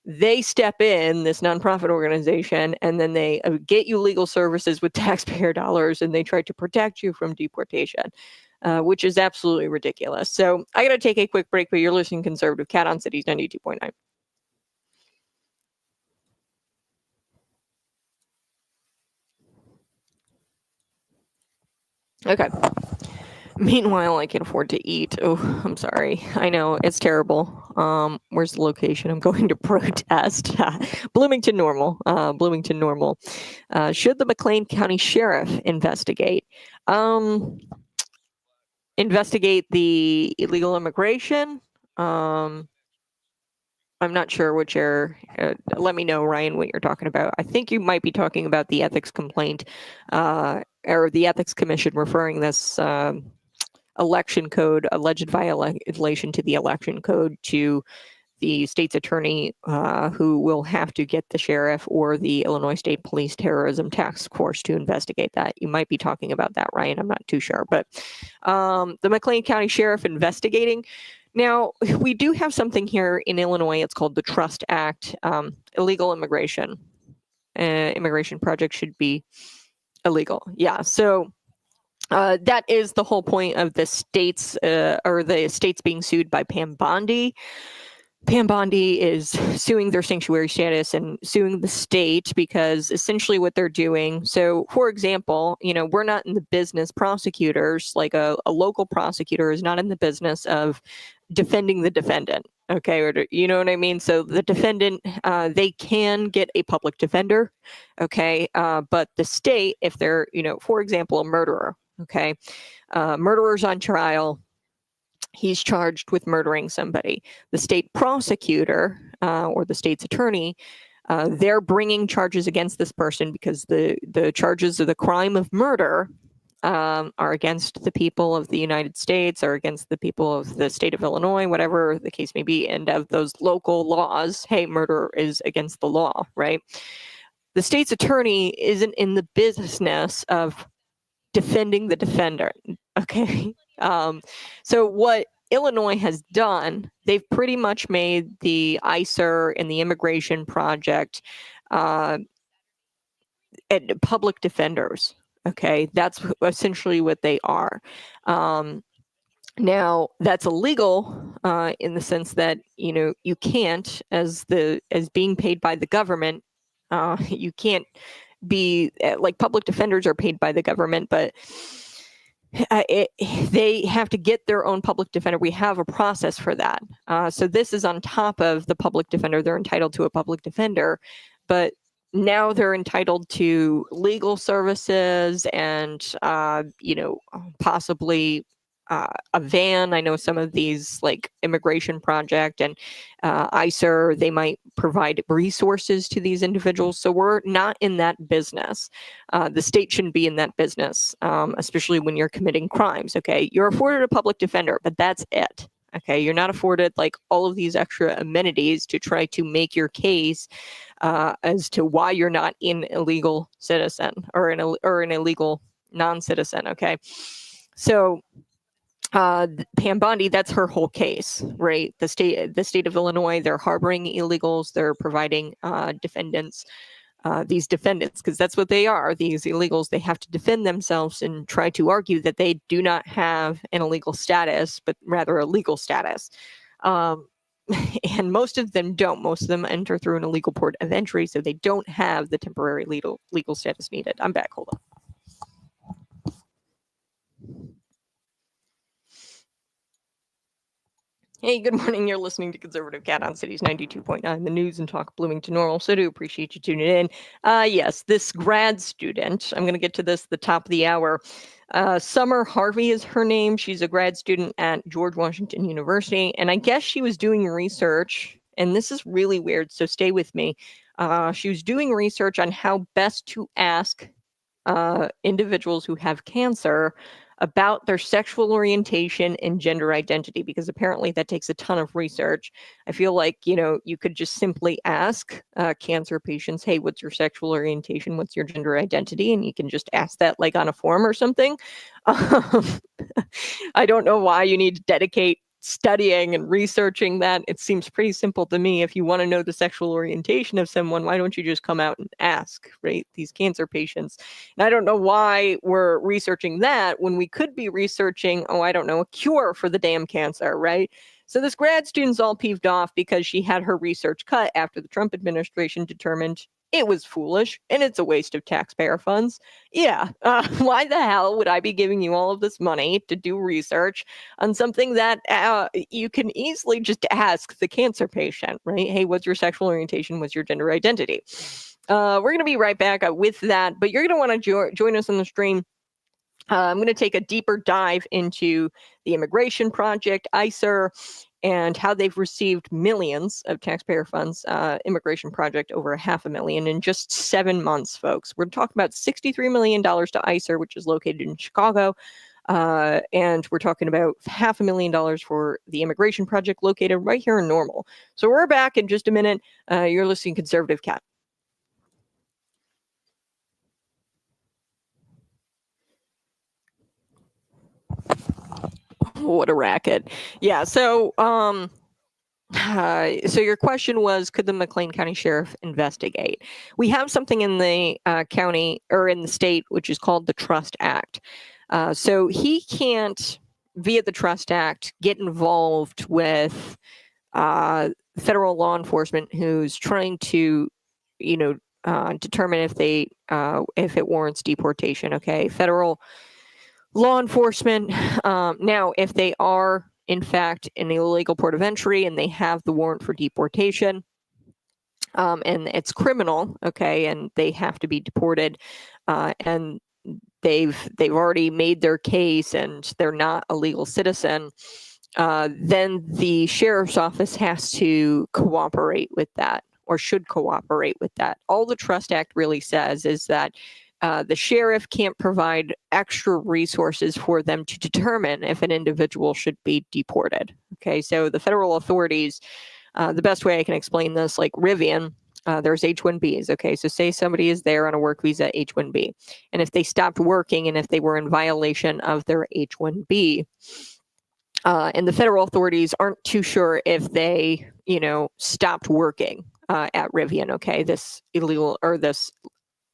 They step in, this nonprofit organization, and then they get you legal services with taxpayer dollars, and they try to protect you from deportation, which is absolutely ridiculous. So I got to take a quick break, but you're listening to Conservative Cat on Cities 92.9. Okay. Meanwhile, I can afford to eat. Oh, I'm sorry. I know, it's terrible. Where's the location? I'm going to protest. Bloomington Normal. Bloomington Normal. Should the McLean County Sheriff investigate? Investigate the illegal immigration? I'm not sure what you're. Let me know, Ryan, what you're talking about. I think you might be talking about the ethics complaint, or the ethics commission referring this election code, alleged violation to the election code, to the state's attorney, who will have to get the sheriff or the Illinois State Police Terrorism Task Force to investigate that. You might be talking about that, Ryan. I'm not too sure. But the McLean County Sheriff investigating. Now, we do have something here in Illinois. It's called the Trust Act. Illegal immigration. Immigration project should be illegal. Yeah. So That is the whole point of the states or the states being sued by Pam Bondi. Pam Bondi is suing their sanctuary status and suing the state because essentially what they're doing. So, for example, we're not in the business, prosecutors, like a local prosecutor is not in the business of defending the defendant. Okay. Or you know what I mean? So the defendant, they can get a public defender. Okay. But the state, if they're, for example, a murderer, okay, murderer's on trial, he's charged with murdering somebody. The state prosecutor or the state's attorney, they're bringing charges against this person because the charges of the crime of murder are against the people of the United States or against the people of the state of Illinois, whatever the case may be, and of those local laws. Hey, murder is against the law, right? The state's attorney isn't in the business of defending the defender. Okay. So what Illinois has done, they've pretty much made the ICER and the immigration project public defenders. Okay. That's essentially what they are. Now that's illegal in the sense that you can't, as being paid by the government, you can't be like public defenders are paid by the government, but they have to get their own public defender. We have a process for that. So this is on top of the public defender. They're entitled to a public defender, but now they're entitled to legal services and, possibly a van. I know some of these like immigration project and ICER, they might provide resources to these individuals. So we're not in that business. The state shouldn't be in that business, especially when you're committing crimes. Okay. You're afforded a public defender, but that's it. Okay. You're not afforded like all of these extra amenities to try to make your case as to why you're not an illegal citizen or an illegal non-citizen. Okay. So Pam Bondi, that's her whole case, right? The state of Illinois, they're harboring illegals, they're providing these defendants, because that's what they are, these illegals. They have to defend themselves and try to argue that they do not have an illegal status, but rather a legal status. And most of them don't. Most of them enter through an illegal port of entry, so they don't have the temporary legal status needed. I'm back, hold on. Hey, good morning. You're listening to Conservative Cat on Cities 92.9, the news and talk blooming to normal. So I do appreciate you tuning in. Yes, this grad student, I'm going to get to this at the top of the hour. Summer Harvey is her name. She's a grad student at George Washington University. And I guess she was doing research, and this is really weird, so stay with me. She was doing research on how best to ask individuals who have cancer about their sexual orientation and gender identity, because apparently that takes a ton of research. I feel like, you could just simply ask cancer patients, hey, what's your sexual orientation? What's your gender identity? And you can just ask that like on a form or something. I don't know why you need to dedicate studying and researching that. It seems pretty simple to me. If you want to know the sexual orientation of someone, why don't you just come out and ask, right? These cancer patients. And I don't know why we're researching that when we could be researching, a cure for the damn cancer, right? So this grad student's all peeved off because she had her research cut after the Trump administration determined it was foolish and it's a waste of taxpayer funds. Yeah, why the hell would I be giving you all of this money to do research on something that you can easily just ask the cancer patient, right? Hey, what's your sexual orientation? What's your gender identity? We're going to be right back with that, but you're going to want to join us on the stream. I'm going to take a deeper dive into the immigration project, ICER, and how they've received millions of taxpayer funds, immigration project over $500,000 in just 7 months, folks. We're talking about $63 million to ICER, which is located in Chicago. And we're talking about $500,000 for the immigration project located right here in Normal. So we're back in just a minute. You're listening to Conservative Cat. What a racket. Yeah, so so your question was, could the McLean County Sheriff investigate? We have something in the county or in the state which is called the Trust Act. So he can't, via the Trust Act, get involved with federal law enforcement who's trying to, determine if it warrants deportation. Okay, federal law enforcement. Now, if they are in fact an illegal port of entry and they have the warrant for deportation, and it's criminal, okay, and they have to be deported, and they've already made their case and they're not a legal citizen, then the sheriff's office has to cooperate with that, or should cooperate with that. All the Trust Act really says is that the sheriff can't provide extra resources for them to determine if an individual should be deported. Okay, so the federal authorities, the best way I can explain this, like Rivian, there's H-1Bs. Okay, so say somebody is there on a work visa, H-1B, and if they stopped working and if they were in violation of their H-1B, and the federal authorities aren't too sure if they, stopped working at Rivian. Okay, this illegal or this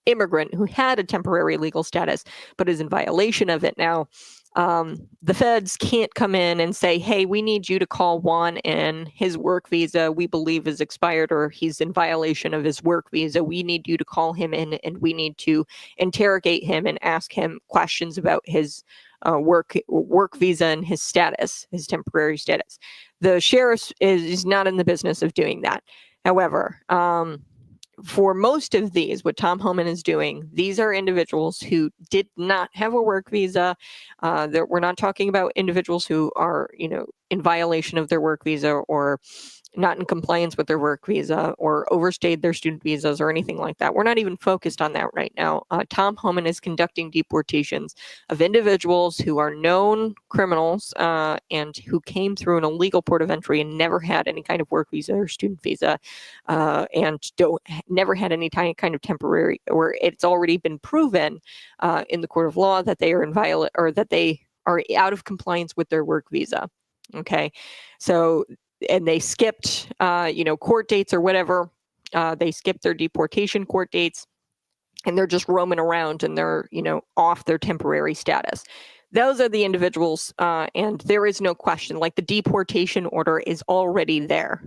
immigrant who had a temporary legal status but is in violation of it now. The feds can't come in and say, hey, we need you to call Juan in. His work visa, we believe, is expired, or he's in violation of his work visa. We need you to call him in and we need to interrogate him and ask him questions about his work visa and his status, his temporary status. The sheriff is not in the business of doing that. However, for most of these, what Tom Homan is doing, these are individuals who did not have a work visa. We're not talking about individuals who are, in violation of their work visa or not in compliance with their work visa or overstayed their student visas or anything like that. We're not even focused on that right now. Tom Homan is conducting deportations of individuals who are known criminals and who came through an illegal port of entry and never had any kind of work visa or student visa, and never had any kind of temporary, or it's already been proven in the court of law that they are or that they are out of compliance with their work visa. Okay, so and they skipped, court dates or whatever. They skipped their deportation court dates, and they're just roaming around and they're, off their temporary status. Those are the individuals, and there is no question. Like the deportation order is already there.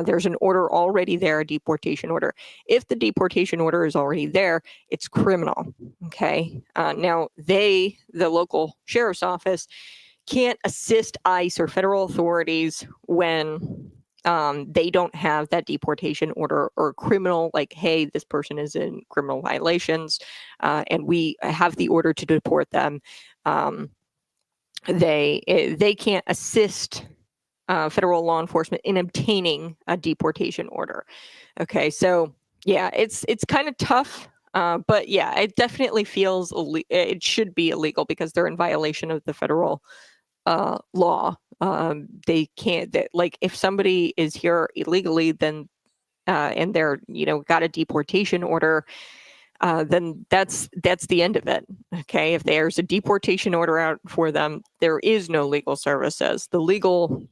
There's an order already there, a deportation order. If the deportation order is already there, it's criminal. Okay. Now the local sheriff's office can't assist ICE or federal authorities when they don't have that deportation order or criminal, like, hey, this person is in criminal violations, and we have the order to deport them. They can't assist federal law enforcement in obtaining a deportation order. Okay, so yeah, it's kind of tough. But yeah, it definitely feels it should be illegal because they're in violation of the federal law. They can't, like, if somebody is here illegally, then and they're got a deportation order, then that's the end of it. Okay, if there's a deportation order out for them, there is no legal services. The legal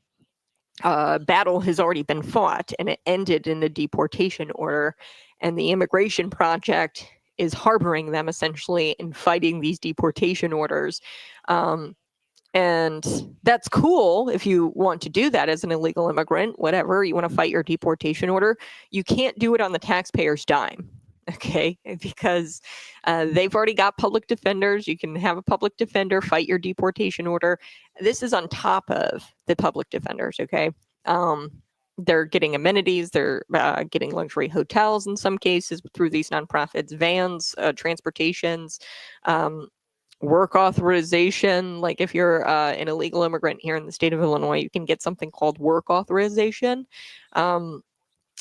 battle has already been fought, and it ended in the deportation order, and the Immigration Project is harboring them essentially in fighting these deportation orders. And that's cool if you want to do that as an illegal immigrant, whatever, you want to fight your deportation order. You can't do it on the taxpayer's dime, okay? Because they've already got public defenders. You can have a public defender fight your deportation order. This is on top of the public defenders, okay? They're getting amenities. They're getting luxury hotels in some cases through these nonprofits, vans, transportations, work authorization. Like if you're an illegal immigrant here in the state of Illinois, you can get something called work authorization,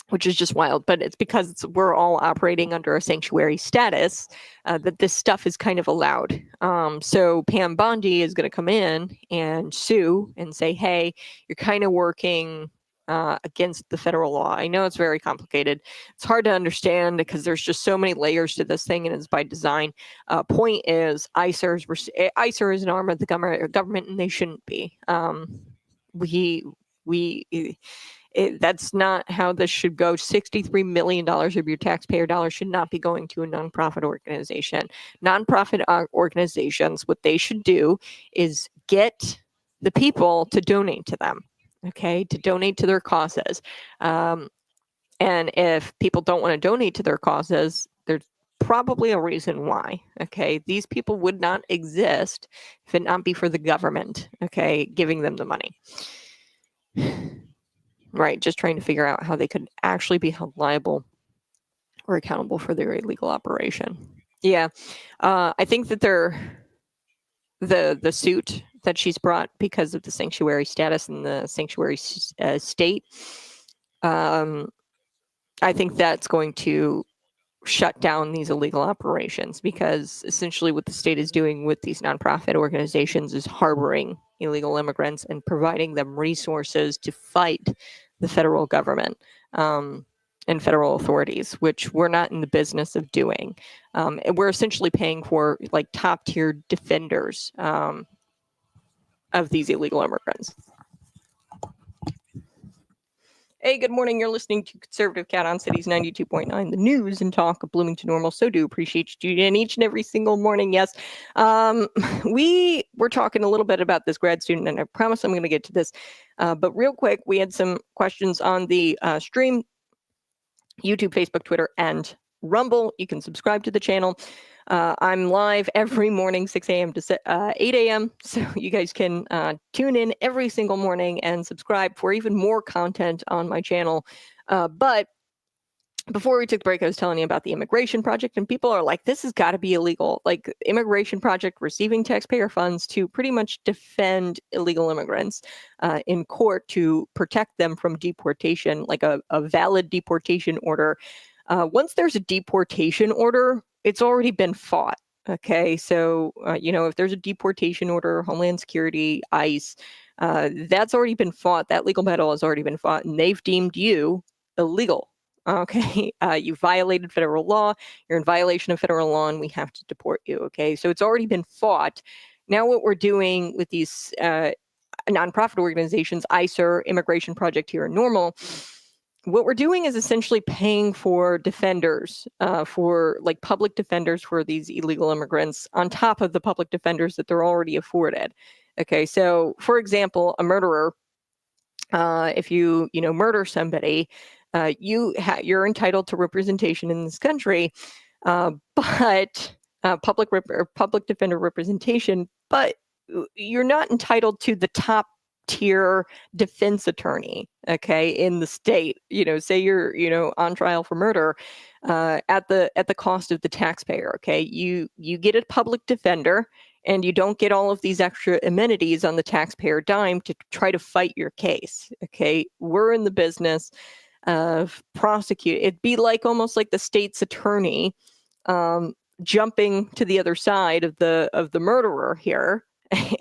which is just wild. But it's because we're all operating under a sanctuary status that this stuff is kind of allowed. So Pam Bondi is going to come in and sue and say, hey, you're kind of working against the federal law. I know it's very complicated. It's hard to understand because there's just so many layers to this thing, and it's by design. Point is, ICER is an arm of the government, and they shouldn't be. That's not how this should go. $63 million of your taxpayer dollars should not be going to a nonprofit organization. Nonprofit organizations, what they should do is get the people to donate to them, okay, to donate to their causes. And if people don't want to donate to their causes, there's probably a reason why. Okay, these people would not exist if it not be for the government, okay, giving them the money. Right, just trying to figure out how they could actually be held liable or accountable for their illegal operation. Yeah, I think that the suit that she's brought because of the sanctuary status and the sanctuary state. I think that's going to shut down these illegal operations, because essentially what the state is doing with these nonprofit organizations is harboring illegal immigrants and providing them resources to fight the federal government and federal authorities, which we're not in the business of doing. And we're essentially paying for like top tier defenders of these illegal immigrants. Hey, good morning. You're listening to Conservative Cat on Cities 92.9, the news and talk of Bloomington Normal. So do appreciate you tuning in each and every single morning. Yes, we were talking a little bit about this grad student, and I promise I'm going to get to this. But real quick, we had some questions on the stream, YouTube, Facebook, Twitter, and Rumble. You can subscribe to the channel. I'm live every morning, 6 a.m. to 8 a.m. So you guys can tune in every single morning and subscribe for even more content on my channel. But before we took the break, I was telling you about the Immigration Project, and people are like, this has got to be illegal. Like, the Immigration Project receiving taxpayer funds to pretty much defend illegal immigrants in court to protect them from deportation, like a valid deportation order. Once there's a deportation order, it's already been fought. Okay, so, if there's a deportation order, Homeland Security, ICE, that's already been fought. That legal battle has already been fought, and they've deemed you illegal. Okay, you violated federal law. You're in violation of federal law, and we have to deport you. Okay, so it's already been fought. Now, what we're doing with these nonprofit organizations, ICER, Immigration Project here in Normal, what we're doing is essentially paying for defenders, for like public defenders for these illegal immigrants on top of the public defenders that they're already afforded. Okay, so for example, a murderer, if you murder somebody, you're entitled to representation in this country, but public defender representation, but you're not entitled to the top tier defense attorney, okay, in the state. Say you're on trial for murder, at the cost of the taxpayer. Okay, you get a public defender, and you don't get all of these extra amenities on the taxpayer dime to try to fight your case. Okay, we're in the business of prosecute. It'd be like almost like the state's attorney jumping to the other side of the murderer here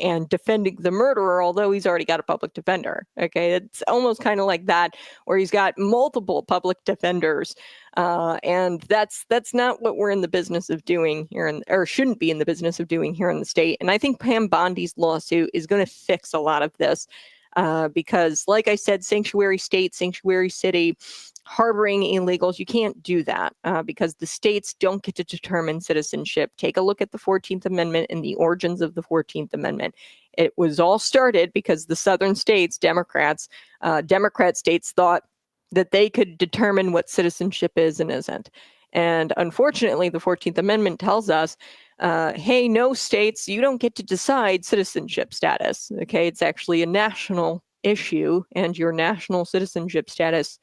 and defending the murderer, although he's already got a public defender. Okay, it's almost kind of like that, where he's got multiple public defenders, and that's not what we're in the business of doing here, or shouldn't be in the business of doing here in the state. And I think Pam Bondi's lawsuit is going to fix a lot of this, because, like I said, sanctuary state, sanctuary city, harboring illegals, you can't do that because the states don't get to determine citizenship. Take a look at the 14th Amendment and the origins of the 14th Amendment. It was all started because the southern states, Democrat states, thought that they could determine what citizenship is and isn't. And unfortunately, the 14th Amendment tells us, hey, no, states, you don't get to decide citizenship status. Okay, it's actually a national issue, and your national citizenship status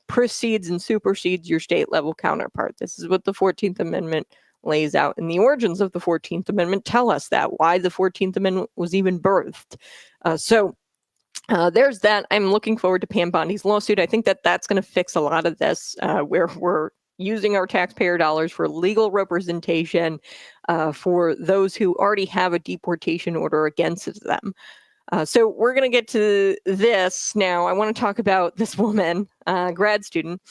precedes and supersedes your state level counterpart. This is what the 14th Amendment lays out. And the origins of the 14th Amendment tell us that, why the 14th Amendment was even birthed. So there's that. I'm looking forward to Pam Bondi's lawsuit. I think that that's going to fix a lot of this, where we're using our taxpayer dollars for legal representation for those who already have a deportation order against them. So we're going to get to this now. I want to talk about this woman, grad student.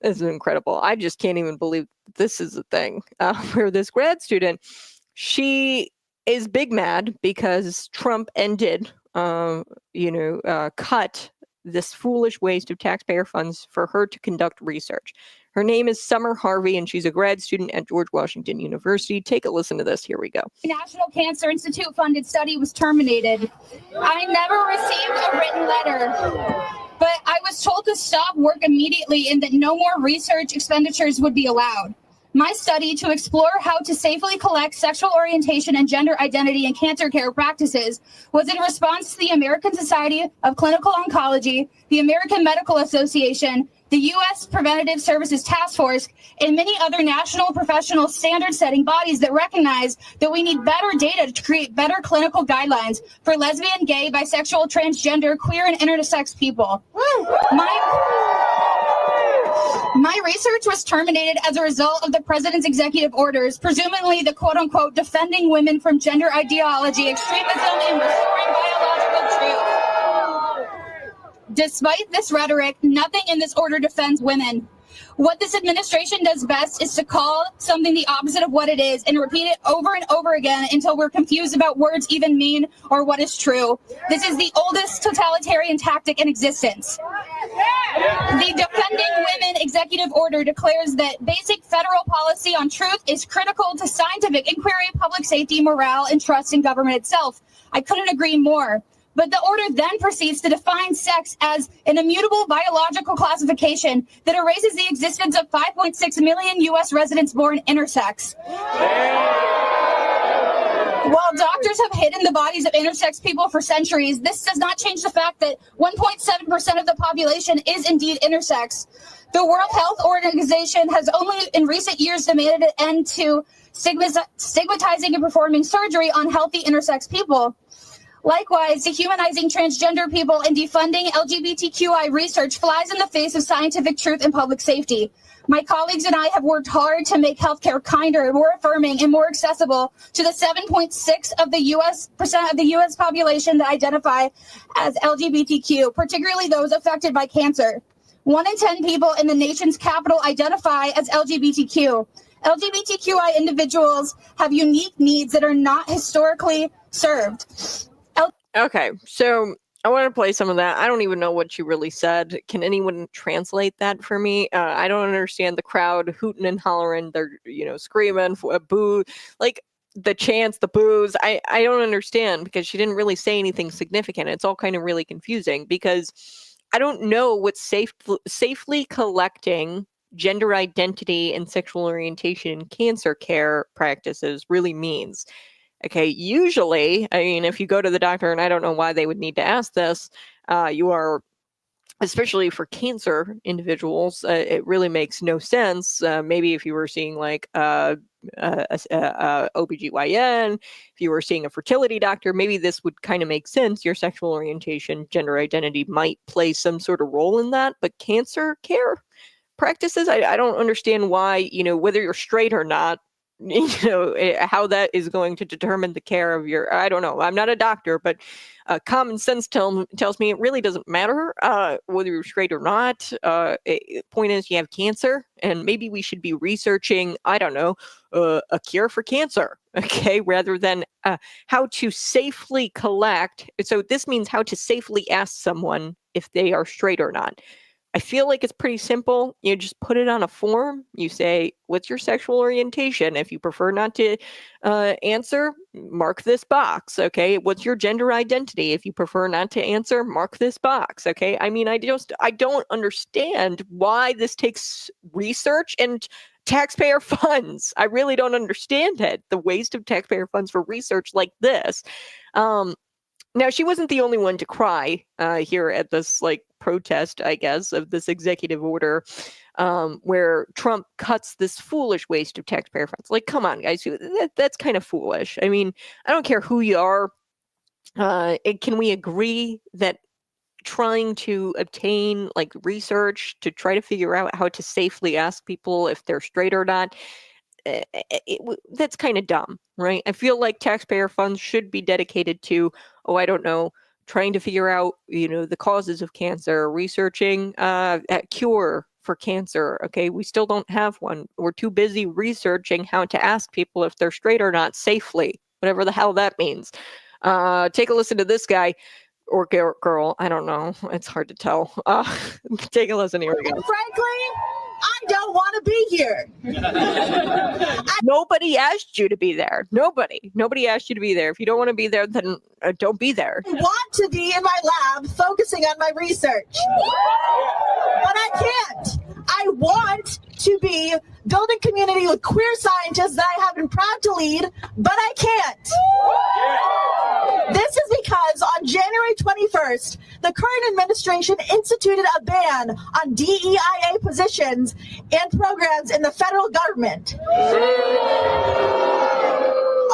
This is incredible. I just can't even believe this is a thing, where this grad student, she is big mad because Trump ended, cut this foolish waste of taxpayer funds for her to conduct research. Her name is Summer Harvey, and she's a grad student at George Washington University. Take a listen to this. Here we go. National Cancer Institute funded study was terminated. I never received a written letter, but I was told to stop work immediately and that no more research expenditures would be allowed. My study to explore how to safely collect sexual orientation and gender identity in cancer care practices was in response to the American Society of Clinical Oncology, the American Medical Association, the U.S. Preventative Services Task Force, and many other national professional standard-setting bodies that recognize that we need better data to create better clinical guidelines for lesbian, gay, bisexual, transgender, queer, and intersex people. My research was terminated as a result of the president's executive orders, presumably the quote-unquote defending women from gender ideology, extremism, and restoring biological truth. Despite this rhetoric, nothing in this order defends women. What this administration does best is to call something the opposite of what it is and repeat it over and over again until we're confused about words even mean or what is true. This is the oldest totalitarian tactic in existence. The Defending Women executive order declares that basic federal policy on truth is critical to scientific inquiry, public safety, morale, and trust in government itself. I couldn't agree more. But the order then proceeds to define sex as an immutable biological classification that erases the existence of 5.6 million U.S. residents born intersex. While doctors have hidden the bodies of intersex people for centuries, this does not change the fact that 1.7% of the population is indeed intersex. The World Health Organization has only in recent years demanded an end to stigmatizing and performing surgery on healthy intersex people. Likewise, dehumanizing transgender people and defunding LGBTQI research flies in the face of scientific truth and public safety. My colleagues and I have worked hard to make healthcare kinder, more affirming, and more accessible to the 7.6% of the U.S. population that identify as LGBTQ, particularly those affected by cancer. 1 in 10 people in the nation's capital identify as LGBTQ. LGBTQI individuals have unique needs that are not historically served. Okay, so I want to play some of that. I don't even know what she really said. Can anyone translate that for me? I don't understand the crowd hooting and hollering. They're, screaming, boo, like the chants, the boos. I don't understand because she didn't really say anything significant. It's all kind of really confusing because I don't know what safely collecting gender identity and sexual orientation in cancer care practices really means. Okay, usually, I mean, if you go to the doctor, and I don't know why they would need to ask this, you are, especially for cancer individuals, it really makes no sense. Maybe if you were seeing like OBGYN, if you were seeing a fertility doctor, maybe this would kind of make sense. Your sexual orientation, gender identity might play some sort of role in that, but cancer care practices, I don't understand why, whether you're straight or not, how that is going to determine the care of your, I don't know. I'm not a doctor, but common sense tells me it really doesn't matter whether you're straight or not. Point is you have cancer and maybe we should be researching, I don't know, a cure for cancer, okay, rather than how to safely collect. So this means how to safely ask someone if they are straight or not. I feel like it's pretty simple. You just put it on a form. You say, what's your sexual orientation? If you prefer not to answer, mark this box, okay? What's your gender identity? If you prefer not to answer, mark this box, okay? I mean, I don't understand why this takes research and taxpayer funds. I really don't understand it. The waste of taxpayer funds for research like this. Now, she wasn't the only one to cry here at this protest, I guess, of this executive order where Trump cuts this foolish waste of taxpayer funds. Come on, guys, that's kind of foolish. I mean, I don't care who you are. Can we agree that trying to obtain research to try to figure out how to safely ask people if they're straight or not, that's kind of dumb, right? I feel like taxpayer funds should be dedicated to, I don't know, trying to figure out, the causes of cancer, researching a cure for cancer. Okay, we still don't have one. We're too busy researching how to ask people if they're straight or not safely, whatever the hell that means. Take a listen to this guy. or girl. I don't know. It's hard to tell. Take a listen. Here we go. And frankly, I don't want to be here. Nobody asked you to be there. Nobody asked you to be there. If you don't want to be there, then don't be there. I want to be in my lab focusing on my research, but I can't. I want to be building community with queer scientists that I have been proud to lead, but I can't. This is because on January 21st, the current administration instituted a ban on DEIA positions and programs in the federal government.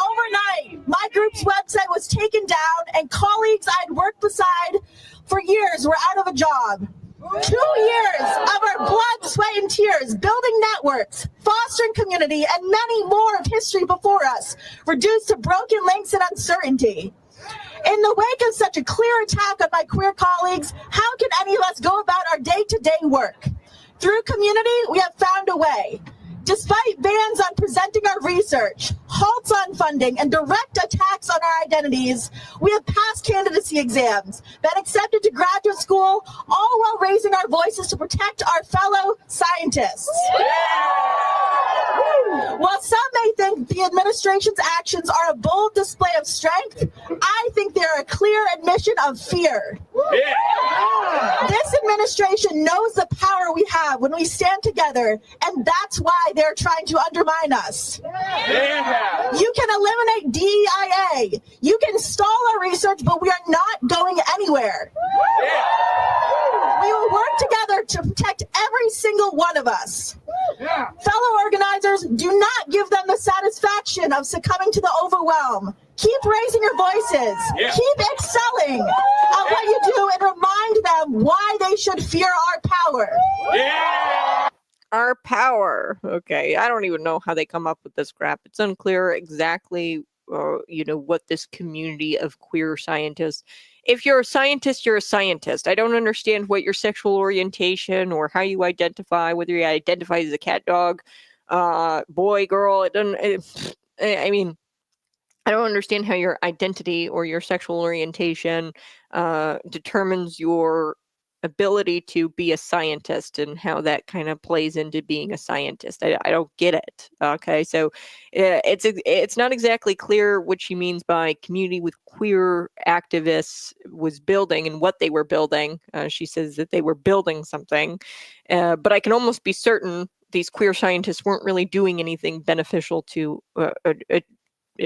Overnight, my group's website was taken down and colleagues I'd worked beside for years were out of a job. 2 years of our blood, sweat, and tears, building networks, fostering community, and many more of history before us, reduced to broken links and uncertainty. In the wake of such a clear attack on my queer colleagues, how can any of us go about our day-to-day work? Through community, we have found a way. Despite bans on presenting our research, halts on funding, and direct attacks on our identities, we have passed candidacy exams, been accepted to graduate school, all while raising our voices to protect our fellow scientists. While some may think the administration's actions are a bold display of strength, I think they are a clear admission of fear. This administration knows the power we have when we stand together, and that's why they're trying to undermine us. You can eliminate DEIA. You can stall our research, but we are not going anywhere. We will work together to protect every single one of us. Fellow organizers, do not give them the satisfaction of succumbing to the overwhelm. Keep raising your voices. Keep excelling at what you do and remind them why they should fear our power. Our power. Okay, I don't even know how they come up with this crap. It's unclear exactly, what this community of queer scientists. If you're a scientist, you're a scientist. I don't understand what your sexual orientation or how you identify, whether you identify as a cat, dog, boy, girl. I don't understand how your identity or your sexual orientation determines your ability to be a scientist and how that kind of plays into being a scientist. I don't get it. Okay, so it's not exactly clear what she means by community with queer activists was building and what they were building. She says that they were building something, but I can almost be certain these queer scientists weren't really doing anything beneficial to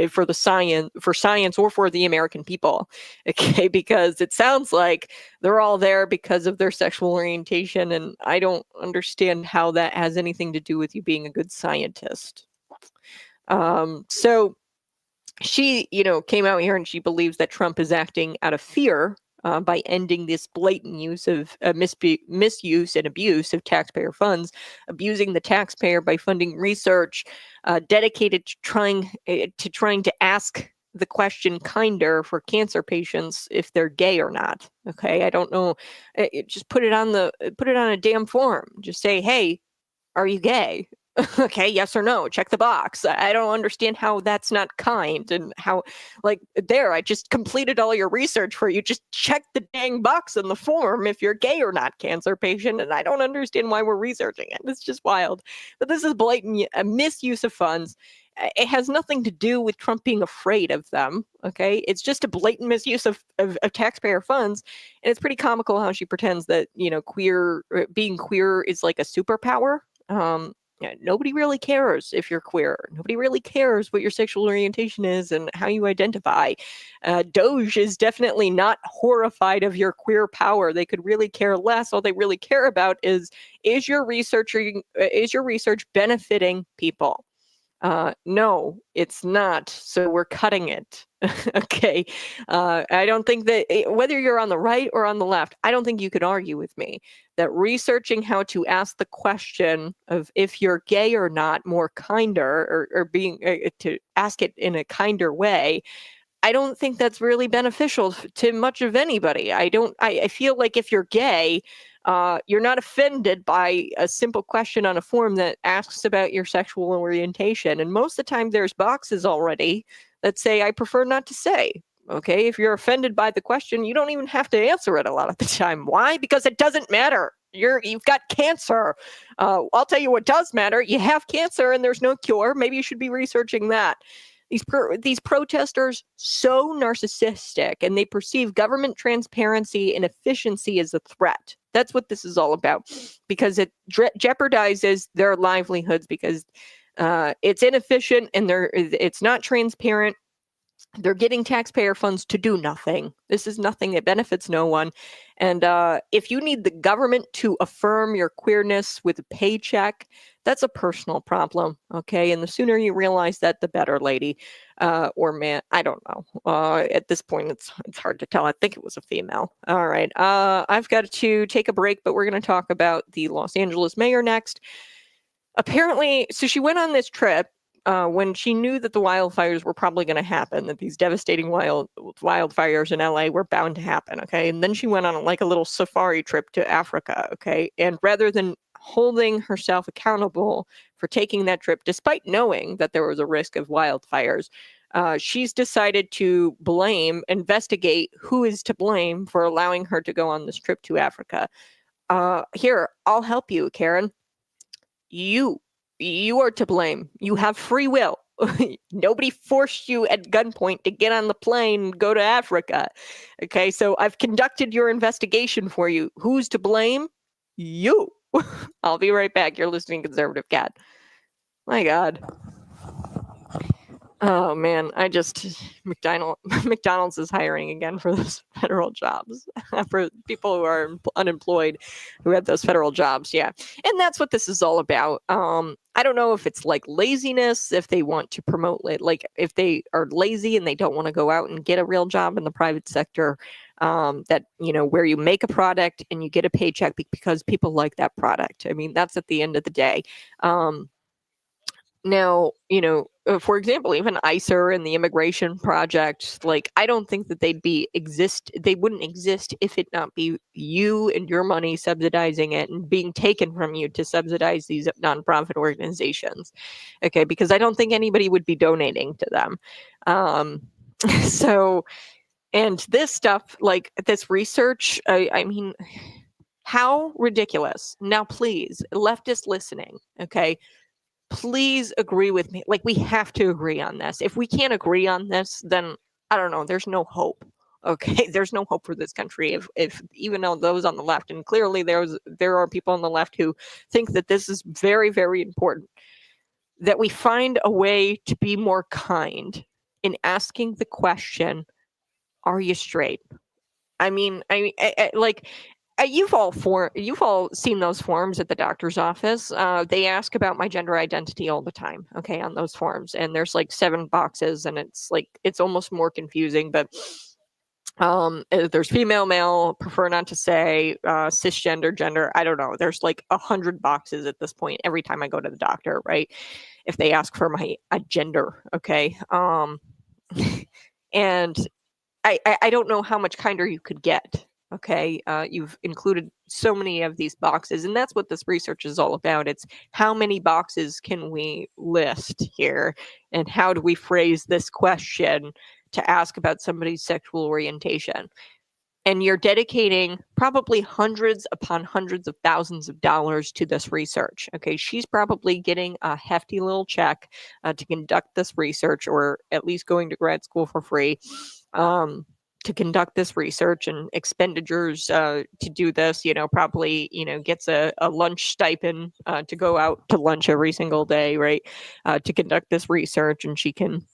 for science or for the American people. Okay, because it sounds like they're all there because of their sexual orientation, and I don't understand how that has anything to do with you being a good scientist. So she, came out here and she believes that Trump is acting out of fear by ending this blatant use of misuse and abuse of taxpayer funds, abusing the taxpayer by funding research dedicated to trying to ask the question kinder for cancer patients if they're gay or not. Okay, I don't know. Just put it on a damn form. Just say, hey, are you gay? Okay, yes or no, check the box. I don't understand how that's not kind, and how, I just completed all your research for you. Just check the dang box in the form if you're gay or not, cancer patient, and I don't understand why we're researching it. It's just wild. But this is blatant misuse of funds. It has nothing to do with Trump being afraid of them, okay? It's just a blatant misuse of taxpayer funds, and it's pretty comical how she pretends that, being queer is like a superpower. Nobody really cares if you're queer. Nobody really cares what your sexual orientation is and how you identify. Doge is definitely not horrified of your queer power. They could really care less. All they really care about is your research benefiting people? No, it's not. So we're cutting it. Okay. I don't think that whether you're on the right or on the left, I don't think you could argue with me that researching how to ask the question of if you're gay or not more kinder, or being to ask it in a kinder way, I don't think that's really beneficial to much of anybody. I feel like if you're gay, you're not offended by a simple question on a form that asks about your sexual orientation. And most of the time there's boxes already that say, I prefer not to say. Okay, if you're offended by the question, you don't even have to answer it a lot of the time. Why? Because it doesn't matter. You've got cancer. I'll tell you what does matter. You have cancer and there's no cure. Maybe you should be researching that. These protesters so narcissistic, and they perceive government transparency and efficiency as a threat. That's what this is all about, because it jeopardizes their livelihoods, because it's inefficient and it's not transparent. They're getting taxpayer funds to do nothing. This is nothing. It benefits no one. And if you need the government to affirm your queerness with a paycheck, that's a personal problem, okay? And the sooner you realize that, the better, lady or man. I don't know. At this point, it's hard to tell. I think it was a female. All right. I've got to take a break, but we're going to talk about the Los Angeles mayor next. Apparently, so she went on this trip when she knew that the wildfires were probably going to happen, that these devastating wildfires in LA were bound to happen, okay? And then she went on like a little safari trip to Africa, okay? And rather than holding herself accountable for taking that trip, despite knowing that there was a risk of wildfires, she's decided to investigate who is to blame for allowing her to go on this trip to Africa. Here, I'll help you, Karen. You are to blame. You have free will. Nobody forced you at gunpoint to get on the plane and go to Africa. Okay, so I've conducted your investigation for you. Who's to blame? You. I'll be right back. You're listening to Conservative Cat. My God. Oh man, McDonald's is hiring again for those federal jobs for people who are unemployed, who have those federal jobs. Yeah, and that's what this is all about. I don't know if it's like laziness, if they want to promote it, like if they are lazy and they don't want to go out and get a real job in the private sector, that, you know, where you make a product and you get a paycheck because people like that product. I mean, that's at the end of the day. Now, you know, for example, even ICER and the Immigration Project, like, I don't think that they wouldn't exist if it not be you and your money subsidizing it and being taken from you to subsidize these nonprofit organizations. Okay, because I don't think anybody would be donating to them. So, and this stuff, like this research, I mean, how ridiculous. Now, please, leftists listening, okay, please agree with me. Like, we have to agree on this. If we can't agree on this, then I don't know, there's no hope. Okay, there's no hope for this country if even though those on the left, and clearly there are people on the left who think that this is very, very important, that we find a way to be more kind in asking the question, are you straight? I mean, like, you've all seen those forms at the doctor's office. They ask about my gender identity all the time, okay, on those forms, and there's like 7 boxes, and it's almost more confusing, but there's female, male, prefer not to say, cisgender, gender, I don't know. There's like 100 boxes at this point every time I go to the doctor, right? If they ask for my gender, okay? And I don't know how much kinder you could get. Okay, you've included so many of these boxes, and that's what this research is all about. It's how many boxes can we list here, and how do we phrase this question to ask about somebody's sexual orientation? And you're dedicating probably hundreds upon hundreds of thousands of dollars to this research. Okay, she's probably getting a hefty little check to conduct this research, or at least going to grad school for free. To conduct this research, and expenditures to do this, you know, probably, you know, gets a lunch stipend to go out to lunch every single day, right? To conduct this research, and she can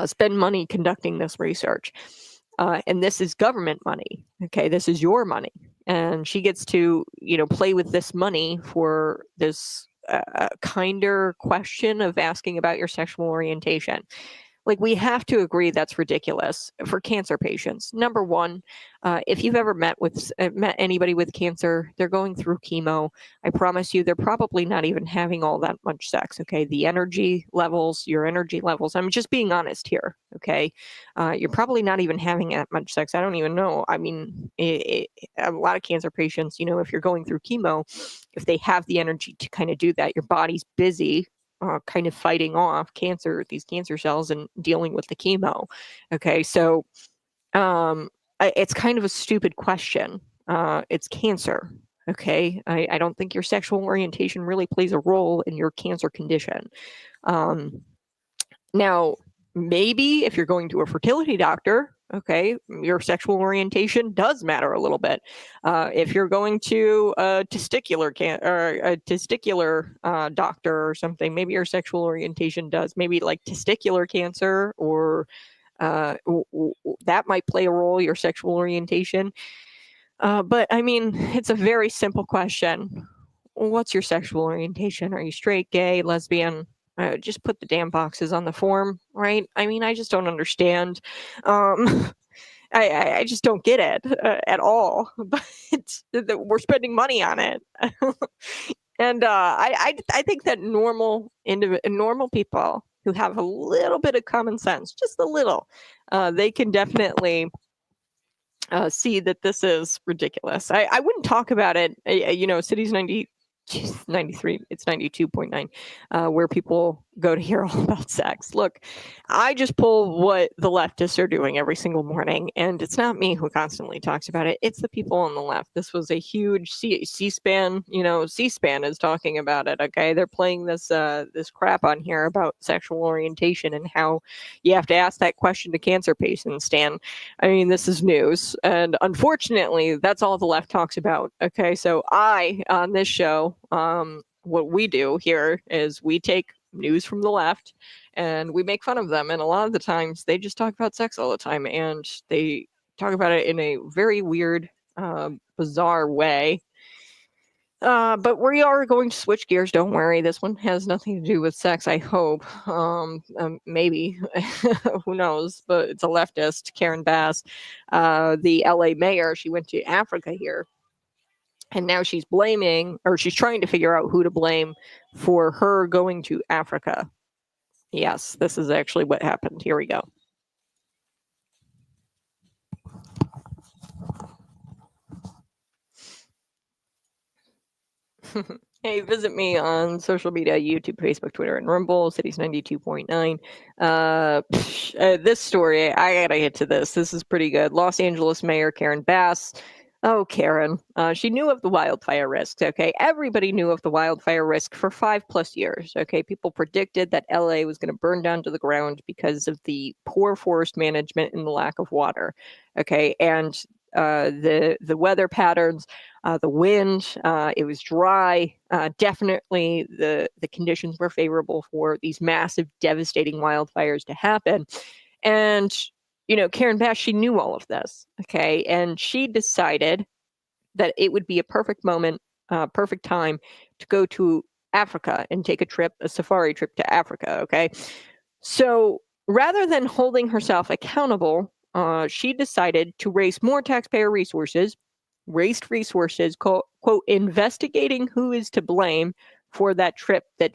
spend money conducting this research. And this is government money. Okay, this is your money. And she gets to, you know, play with this money for this kinder question of asking about your sexual orientation. Like, we have to agree that's ridiculous for cancer patients. Number one, if you've ever met anybody with cancer, they're going through chemo. I promise you, they're probably not even having all that much sex. Okay, your energy levels. I'm just being honest here. Okay, you're probably not even having that much sex. I don't even know. I mean, a lot of cancer patients, you know, if you're going through chemo, if they have the energy to kind of do that, your body's busy. kind of fighting off these cancer cells and dealing with the chemo. Okay, so it's kind of a stupid question. It's cancer. Okay, I don't think your sexual orientation really plays a role in your cancer condition. Now, maybe if you're going to a fertility doctor, okay, your sexual orientation does matter a little bit. If you're going to a testicular doctor or something, maybe your sexual orientation does. Maybe like testicular cancer, or that might play a role, your sexual orientation. But I mean, it's a very simple question. What's your sexual orientation? Are you straight, gay, lesbian? Just put the damn boxes on the form, right? I mean, I just don't understand. I just don't get it at all. But we're spending money on it, and I think that normal people who have a little bit of common sense, just a little, they can definitely see that this is ridiculous. I wouldn't talk about it. Cities 93, it's 92.9, where people go to hear all about sex. Look, I just pull what the leftists are doing every single morning, and it's not me who constantly talks about it. It's the people on the left. This was a huge C-SPAN. C-SPAN is talking about it. Okay, they're playing this crap on here about sexual orientation and how you have to ask that question to cancer patients. Stan, I mean, this is news, and unfortunately, that's all the left talks about. Okay, so on this show, what we do here is we take news from the left and we make fun of them, and a lot of the times they just talk about sex all the time, and they talk about it in a very weird, bizarre way. But we are going to switch gears, don't worry. This one has nothing to do with sex, I hope. Maybe. Who knows? But it's a leftist, Karen Bass, the LA mayor. She went to Africa here, and now she's trying to figure out who to blame for her going to Africa. Yes, this is actually what happened. Here we go. Hey, visit me on social media, YouTube, Facebook, Twitter, and Rumble, Cities 92.9. This story, I gotta get to this. This is pretty good. Los Angeles Mayor Karen Bass. Oh, Karen. She knew of the wildfire risks, okay? Everybody knew of the wildfire risk for 5+ years, okay? People predicted that LA was going to burn down to the ground because of the poor forest management and the lack of water, okay? And the weather patterns, the wind, it was dry. Definitely the conditions were favorable for these massive, devastating wildfires to happen. And Karen Bass, she knew all of this, okay? And she decided that it would be a perfect moment, perfect time to go to Africa and take a safari trip to Africa, okay? So rather than holding herself accountable, she decided to raise more taxpayer resources, quote, investigating who is to blame for that trip that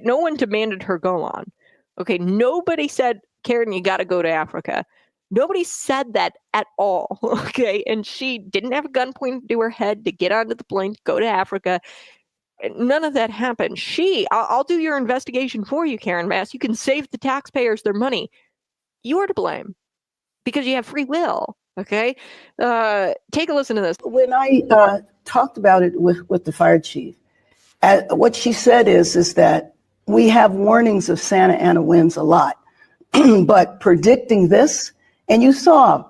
no one demanded her go on. Okay, nobody said, Karen, you got to go to Africa. Nobody said that at all, okay? And she didn't have a gun pointed to her head to get onto the plane, to go to Africa. None of that happened. I'll do your investigation for you, Karen Bass. You can save the taxpayers their money. You're to blame because you have free will, okay? Take a listen to this. When I talked about it with the fire chief, what she said is that we have warnings of Santa Ana winds a lot, but predicting this, and you saw,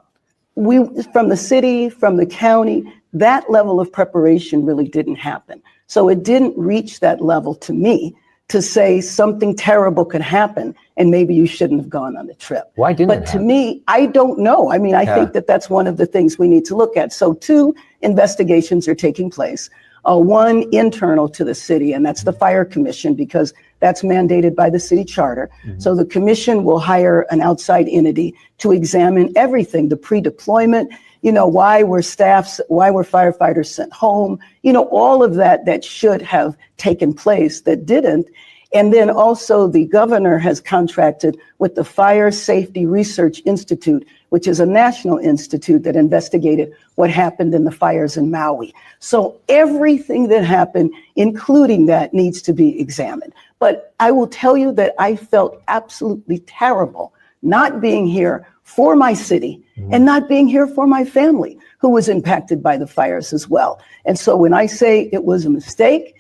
from the city, from the county, that level of preparation really didn't happen. So it didn't reach that level to me to say something terrible could happen and maybe you shouldn't have gone on the trip. Why didn't But to me, I don't know. I mean, I think that that's one of the things we need to look at. So 2 investigations are taking place. One internal to the city, and that's the fire commission, because that's mandated by the city charter. Mm-hmm. So the commission will hire an outside entity to examine everything, the pre-deployment, why were firefighters sent home, all of that should have taken place that didn't. And then also the governor has contracted with the Fire Safety Research Institute, which is a national institute that investigated what happened in the fires in Maui. So everything that happened, including that, needs to be examined. But I will tell you that I felt absolutely terrible not being here for my city and not being here for my family, who was impacted by the fires as well. And so when I say it was a mistake,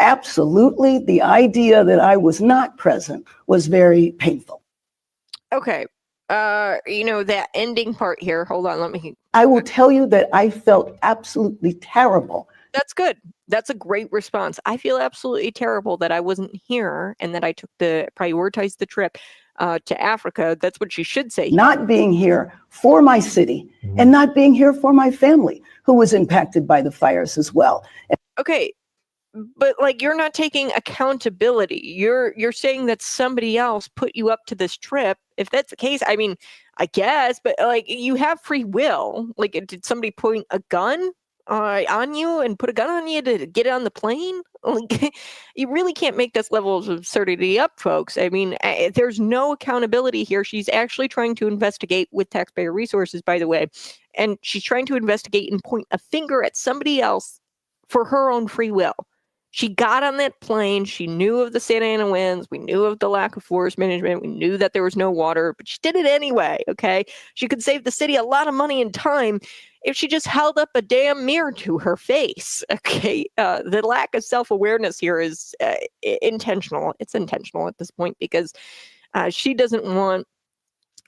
absolutely, the idea that I was not present was very painful. Okay. That ending part here. Hold on, let me. I will tell you that I felt absolutely terrible. That's good. That's a great response. I feel absolutely terrible that I wasn't here and that I prioritized the trip to Africa. That's what she should say. Not being here for my city and not being here for my family, who was impacted by the fires as well. Okay, but like you're not taking accountability. You're saying that somebody else put you up to this trip. If that's the case, I mean, I guess, but like you have free will. Like, did somebody point a gun on you and put a gun on you to get on the plane? Like, you really can't make this level of absurdity up, folks. I mean, there's no accountability here. She's actually trying to investigate with taxpayer resources, by the way, and she's trying to investigate and point a finger at somebody else for her own free will. She got on that plane. She knew of the Santa Ana winds. We knew of the lack of forest management. We knew that there was no water, but she did it anyway, okay? She could save the city a lot of money and time if she just held up a damn mirror to her face, okay? The lack of self-awareness here is intentional. It's intentional at this point because she doesn't want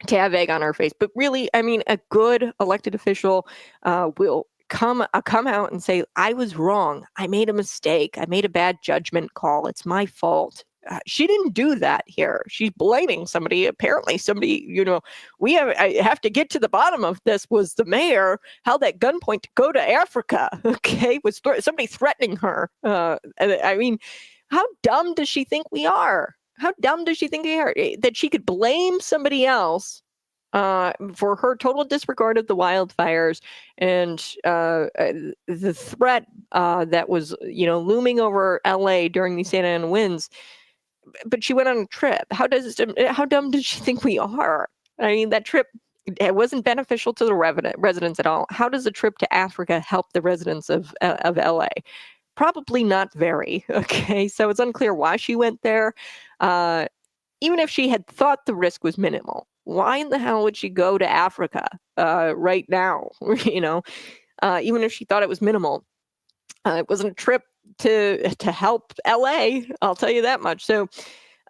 to have egg on her face. But really, I mean, a good elected official will come out and say, I was wrong. I made a mistake. I made a bad judgment call. It's my fault. She didn't do that here. She's blaming somebody. Apparently somebody, I have to get to the bottom of this. Was the mayor held at gunpoint to go to Africa? Okay. Was somebody threatening her? I mean, how dumb does she think we are? How dumb does she think we are? That she could blame somebody else for her total disregard of the wildfires and the threat that was, looming over LA during the Santa Ana winds. But she went on a trip. How dumb does she think we are? I mean, that trip, it wasn't beneficial to the residents at all. How does a trip to Africa help the residents of LA? Probably not very. Okay, so it's unclear why she went there. Even if she had thought the risk was minimal, why in the hell would she go to Africa right now? Even if she thought it was minimal, it wasn't a trip to help LA. I'll tell you that much. So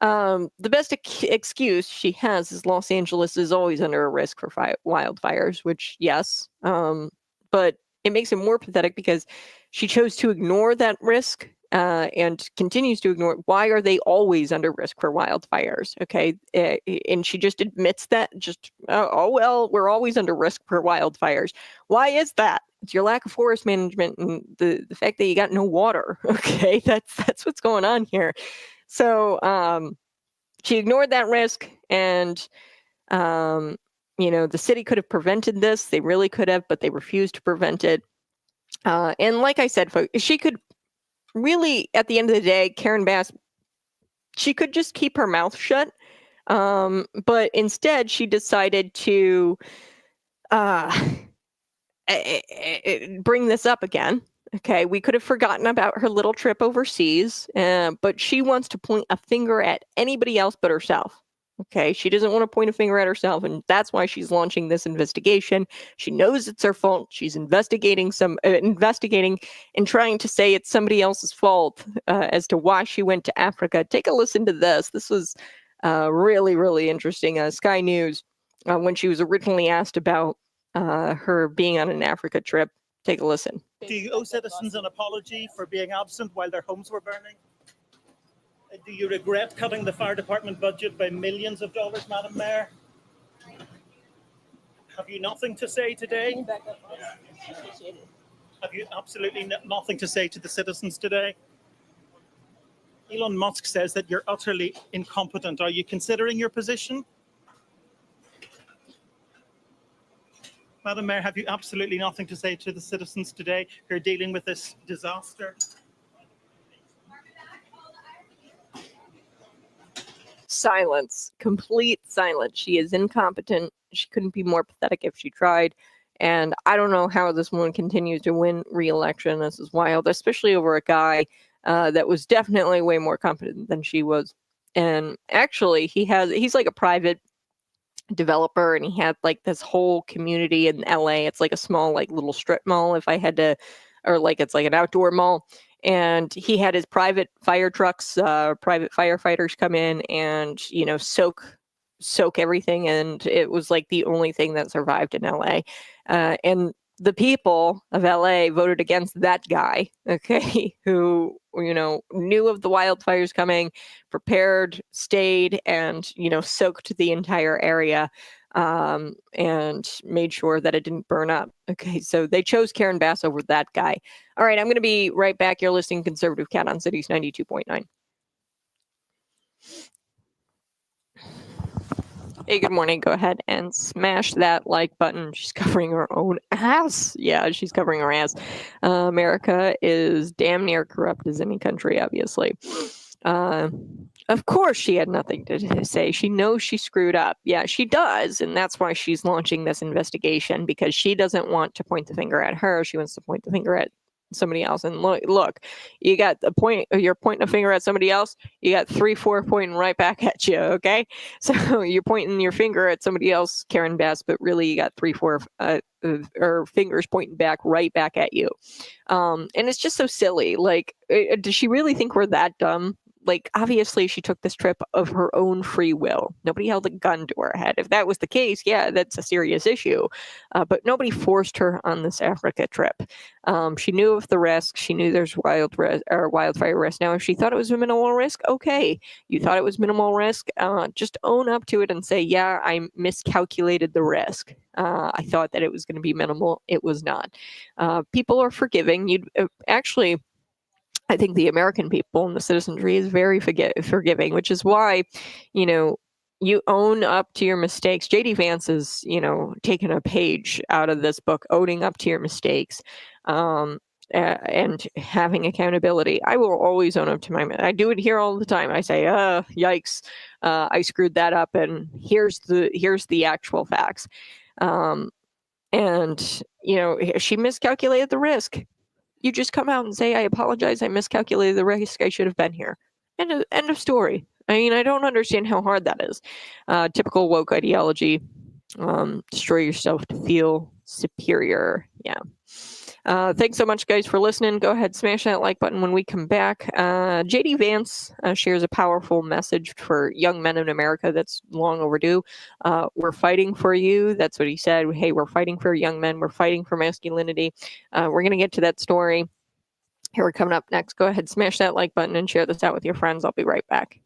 the best excuse she has is Los Angeles is always under a risk for wildfires, which yes, but it makes it more pathetic because she chose to ignore that risk. And continues to ignore. Why are they always under risk for wildfires? Okay, and she just admits that. Well, we're always under risk for wildfires. Why is that? It's your lack of forest management and the fact that you got no water. Okay, that's what's going on here. So she ignored that risk, and the city could have prevented this. They really could have, but they refused to prevent it. And like I said, folks, she could. Really, at the end of the day, Karen Bass, she could just keep her mouth shut. But instead, she decided to bring this up again. Okay, we could have forgotten about her little trip overseas, but she wants to point a finger at anybody else but herself. Okay, she doesn't want to point a finger at herself, and that's why she's launching this investigation. She knows it's her fault. She's investigating and trying to say it's somebody else's fault as to why she went to Africa. Take a listen to this. This was really, really interesting. Sky News, when she was originally asked about her being on an Africa trip. Take a listen. Do you owe citizens an apology for being absent while their homes were burning? Do you regret cutting the fire department budget by millions of dollars, Madam Mayor? Have you nothing to say today? Have you absolutely nothing to say to the citizens today? Elon Musk says that you're utterly incompetent. Are you considering your position? Madam Mayor, have you absolutely nothing to say to the citizens today who are dealing with this disaster? Silence, complete silence. She is incompetent. She couldn't be more pathetic if she tried. And I don't know how this woman continues to win re-election. This is wild, especially over a guy that was definitely way more competent than she was. And actually, he's like a private developer, and he had like this whole community in LA. It's like a small, like little strip mall, if I had to, or like it's like an outdoor mall. And he had his private fire trucks, private firefighters come in and, soak everything. And it was like the only thing that survived in LA. And the people of LA voted against that guy, okay, who, knew of the wildfires coming, prepared, stayed, and, soaked the entire area, and made sure that it didn't burn up. Okay, so they chose Karen Bass over that guy. All right, I'm going to be right back. You're listening to Conservative Cat on Cities 92.9. Hey, good morning. Go ahead and smash that like button. She's covering her own ass. Yeah, she's covering her ass. America is damn near corrupt as any country, obviously. Of course, she had nothing to say. She knows she screwed up. Yeah, she does. And that's why she's launching this investigation, because she doesn't want to point the finger at her. She wants to point the finger at somebody else. And look, you got the point, you're pointing a finger at somebody else, you got 3-4 pointing right back at you. Okay, so you're pointing your finger at somebody else, Karen Bass, but really you got 3-4 or fingers pointing back right back at you. And it's just so silly. Like, does she really think we're that dumb? Like, obviously she took this trip of her own free will. Nobody held a gun to her head. If that was the case, yeah, that's a serious issue. But nobody forced her on this Africa trip. She knew of the risk. She knew there's wildfire risk. Now, if she thought it was a minimal risk, okay. You thought it was minimal risk, just own up to it and say, yeah, I miscalculated the risk. I thought that it was going to be minimal. It was not. People are forgiving. Actually, I think the American people and the citizenry is very forgiving, which is why, you own up to your mistakes. JD Vance is, taking a page out of this book, owning up to your mistakes, and having accountability. I will always own up to I do it here all the time. I say, yikes, I screwed that up, and here's the actual facts. And she miscalculated the risk. You just come out and say, I apologize, I miscalculated the risk, I should have been here. End of story. I mean, I don't understand how hard that is. Typical woke ideology. Destroy yourself to feel superior. Yeah. Thanks so much, guys, for listening. Go ahead, smash that like button when we come back. JD Vance shares a powerful message for young men in America that's long overdue. We're fighting for you. That's what he said. Hey, we're fighting for young men. We're fighting for masculinity. We're going to get to that story. Here, we're coming up next. Go ahead, smash that like button and share this out with your friends. I'll be right back.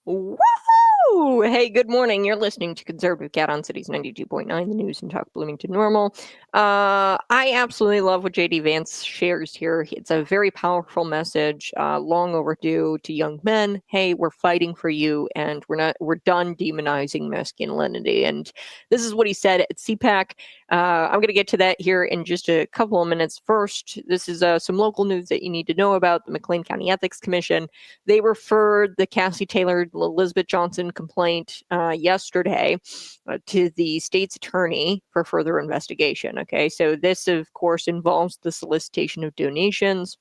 Woohoo! Hey, good morning. You're listening to Conservative Cat on Cities 92.9, the news and talk Bloomington Normal. I absolutely love what JD Vance shares here. It's a very powerful message, long overdue to young men. Hey, we're fighting for you, and we're done demonizing masculinity. And this is what he said at CPAC. I'm going to get to that here in just a couple of minutes. First, this is some local news that you need to know about. The McLean County Ethics Commission, they referred the Cassie Taylor Elizabeth Johnson complaint yesterday to the state's attorney for further investigation. Okay, so this, of course, involves the solicitation of donations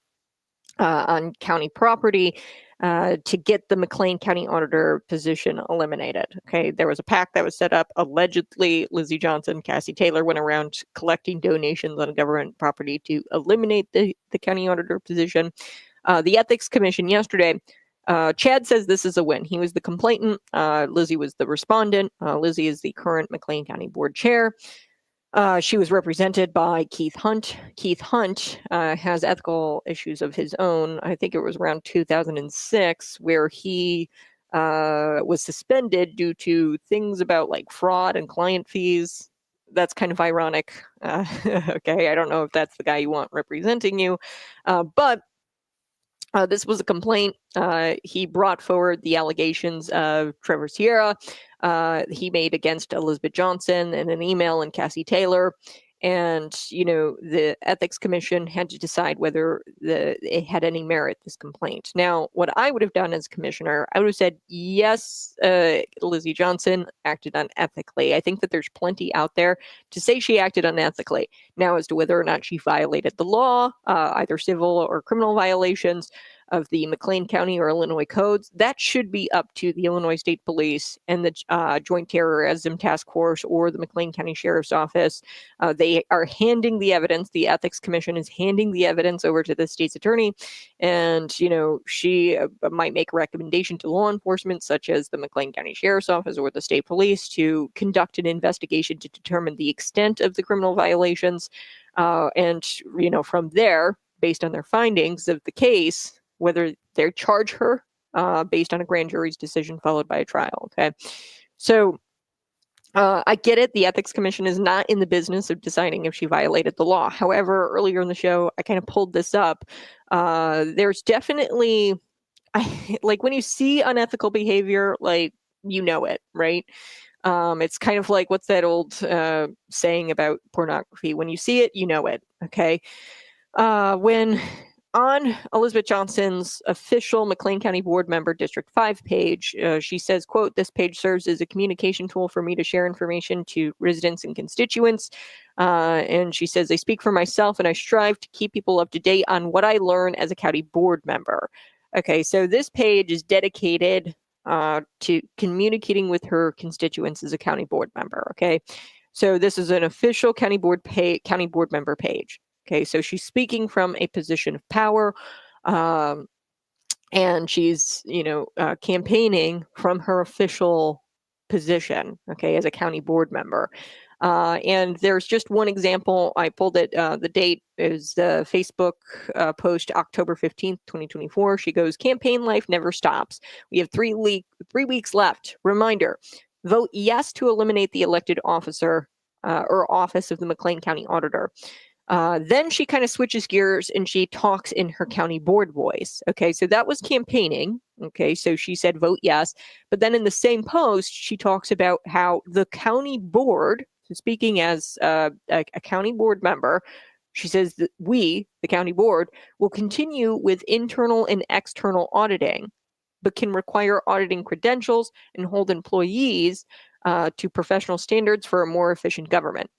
on county property to get the McLean County Auditor position eliminated. Okay, there was a PAC that was set up. Allegedly, Lizzie Johnson, Cassie Taylor went around collecting donations on government property to eliminate the county auditor position. The Ethics Commission yesterday, Chad says this is a win. He was the complainant. Lizzie was the respondent. Lizzie is the current McLean County Board Chair. She was represented by Keith Hunt. Keith Hunt has ethical issues of his own. I think it was around 2006 where he was suspended due to things about like fraud and client fees. That's kind of ironic. Okay, I don't know if that's the guy you want representing you, but this was a complaint. He brought forward the allegations of Trevor Sierra he made against Elizabeth Johnson in an email and Cassie Taylor. And, the Ethics Commission had to decide whether it had any merit, this complaint. Now, what I would have done as commissioner, I would have said, yes, Lizzie Johnson acted unethically. I think that there's plenty out there to say she acted unethically. Now, as to whether or not she violated the law, either civil or criminal violations of the McLean County or Illinois codes, that should be up to the Illinois State Police and the Joint Terrorism Task Force or the McLean County Sheriff's Office. They are handing the evidence. The Ethics Commission is handing the evidence over to the state's attorney, and she might make a recommendation to law enforcement, such as the McLean County Sheriff's Office or the state police, to conduct an investigation to determine the extent of the criminal violations, and from there, based on their findings of the case, whether they charge her based on a grand jury's decision followed by a trial. Okay, so I get it. The Ethics Commission is not in the business of deciding if she violated the law. However, earlier in the show, I kind of pulled this up. There's definitely, like when you see unethical behavior, like it, right? It's kind of like, what's that old saying about pornography? When you see it, it. Okay. When on Elizabeth Johnson's official McLean County Board Member District 5 page, she says, quote, "This page serves as a communication tool for me to share information to residents and constituents." And she says, "I speak for myself and I strive to keep people up to date on what I learn as a county board member." Okay, so this page is dedicated to communicating with her constituents as a county board member. Okay, so this is an official county board member page. Okay, so she's speaking from a position of power, and she's, campaigning from her official position, okay, as a county board member. And there's just one example. I pulled it. The date is the Facebook post, October 15th, 2024. She goes, "Campaign life never stops. We have 3 weeks left. Reminder, vote yes to eliminate the elected officer or office of the McLean County Auditor." Then she kind of switches gears and she talks in her county board voice. Okay, so that was campaigning. Okay, so she said vote yes. But then in the same post, she talks about how the county board, so speaking as a county board member, she says that we, the county board, will continue with internal and external auditing, but can require auditing credentials and hold employees to professional standards for a more efficient government.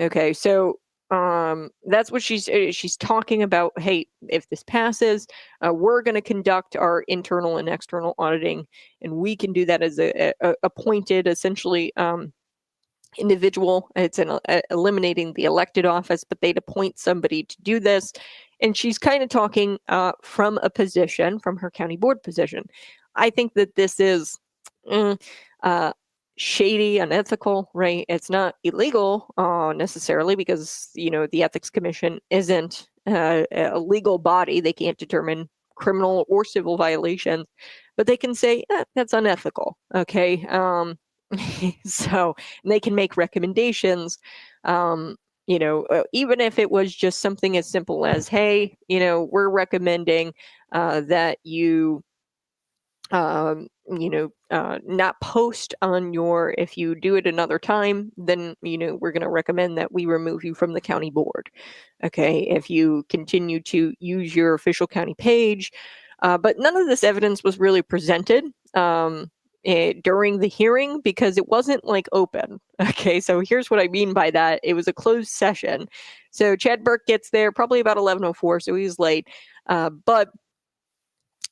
Okay, so that's what she's talking about. Hey, if this passes, we're going to conduct our internal and external auditing, and we can do that as a appointed, essentially, individual. It's eliminating the elected office, but they'd appoint somebody to do this. And she's kind of talking from a position, from her county board position. I think that this is shady, unethical, right? It's not illegal necessarily, because the Ethics Commission isn't a legal body. They can't determine criminal or civil violations. but they can say that's unethical. Okay. So they can make recommendations. Even if it was just something as simple as, hey, we're recommending that you not post on if you do it another time, then, we're going to recommend that we remove you from the county board. Okay. If you continue to use your official county page, but none of this evidence was really presented during the hearing because it wasn't like open. Okay. So here's what I mean by that. It was a closed session. So Chad Burke gets there probably about 11:04. So he's late. But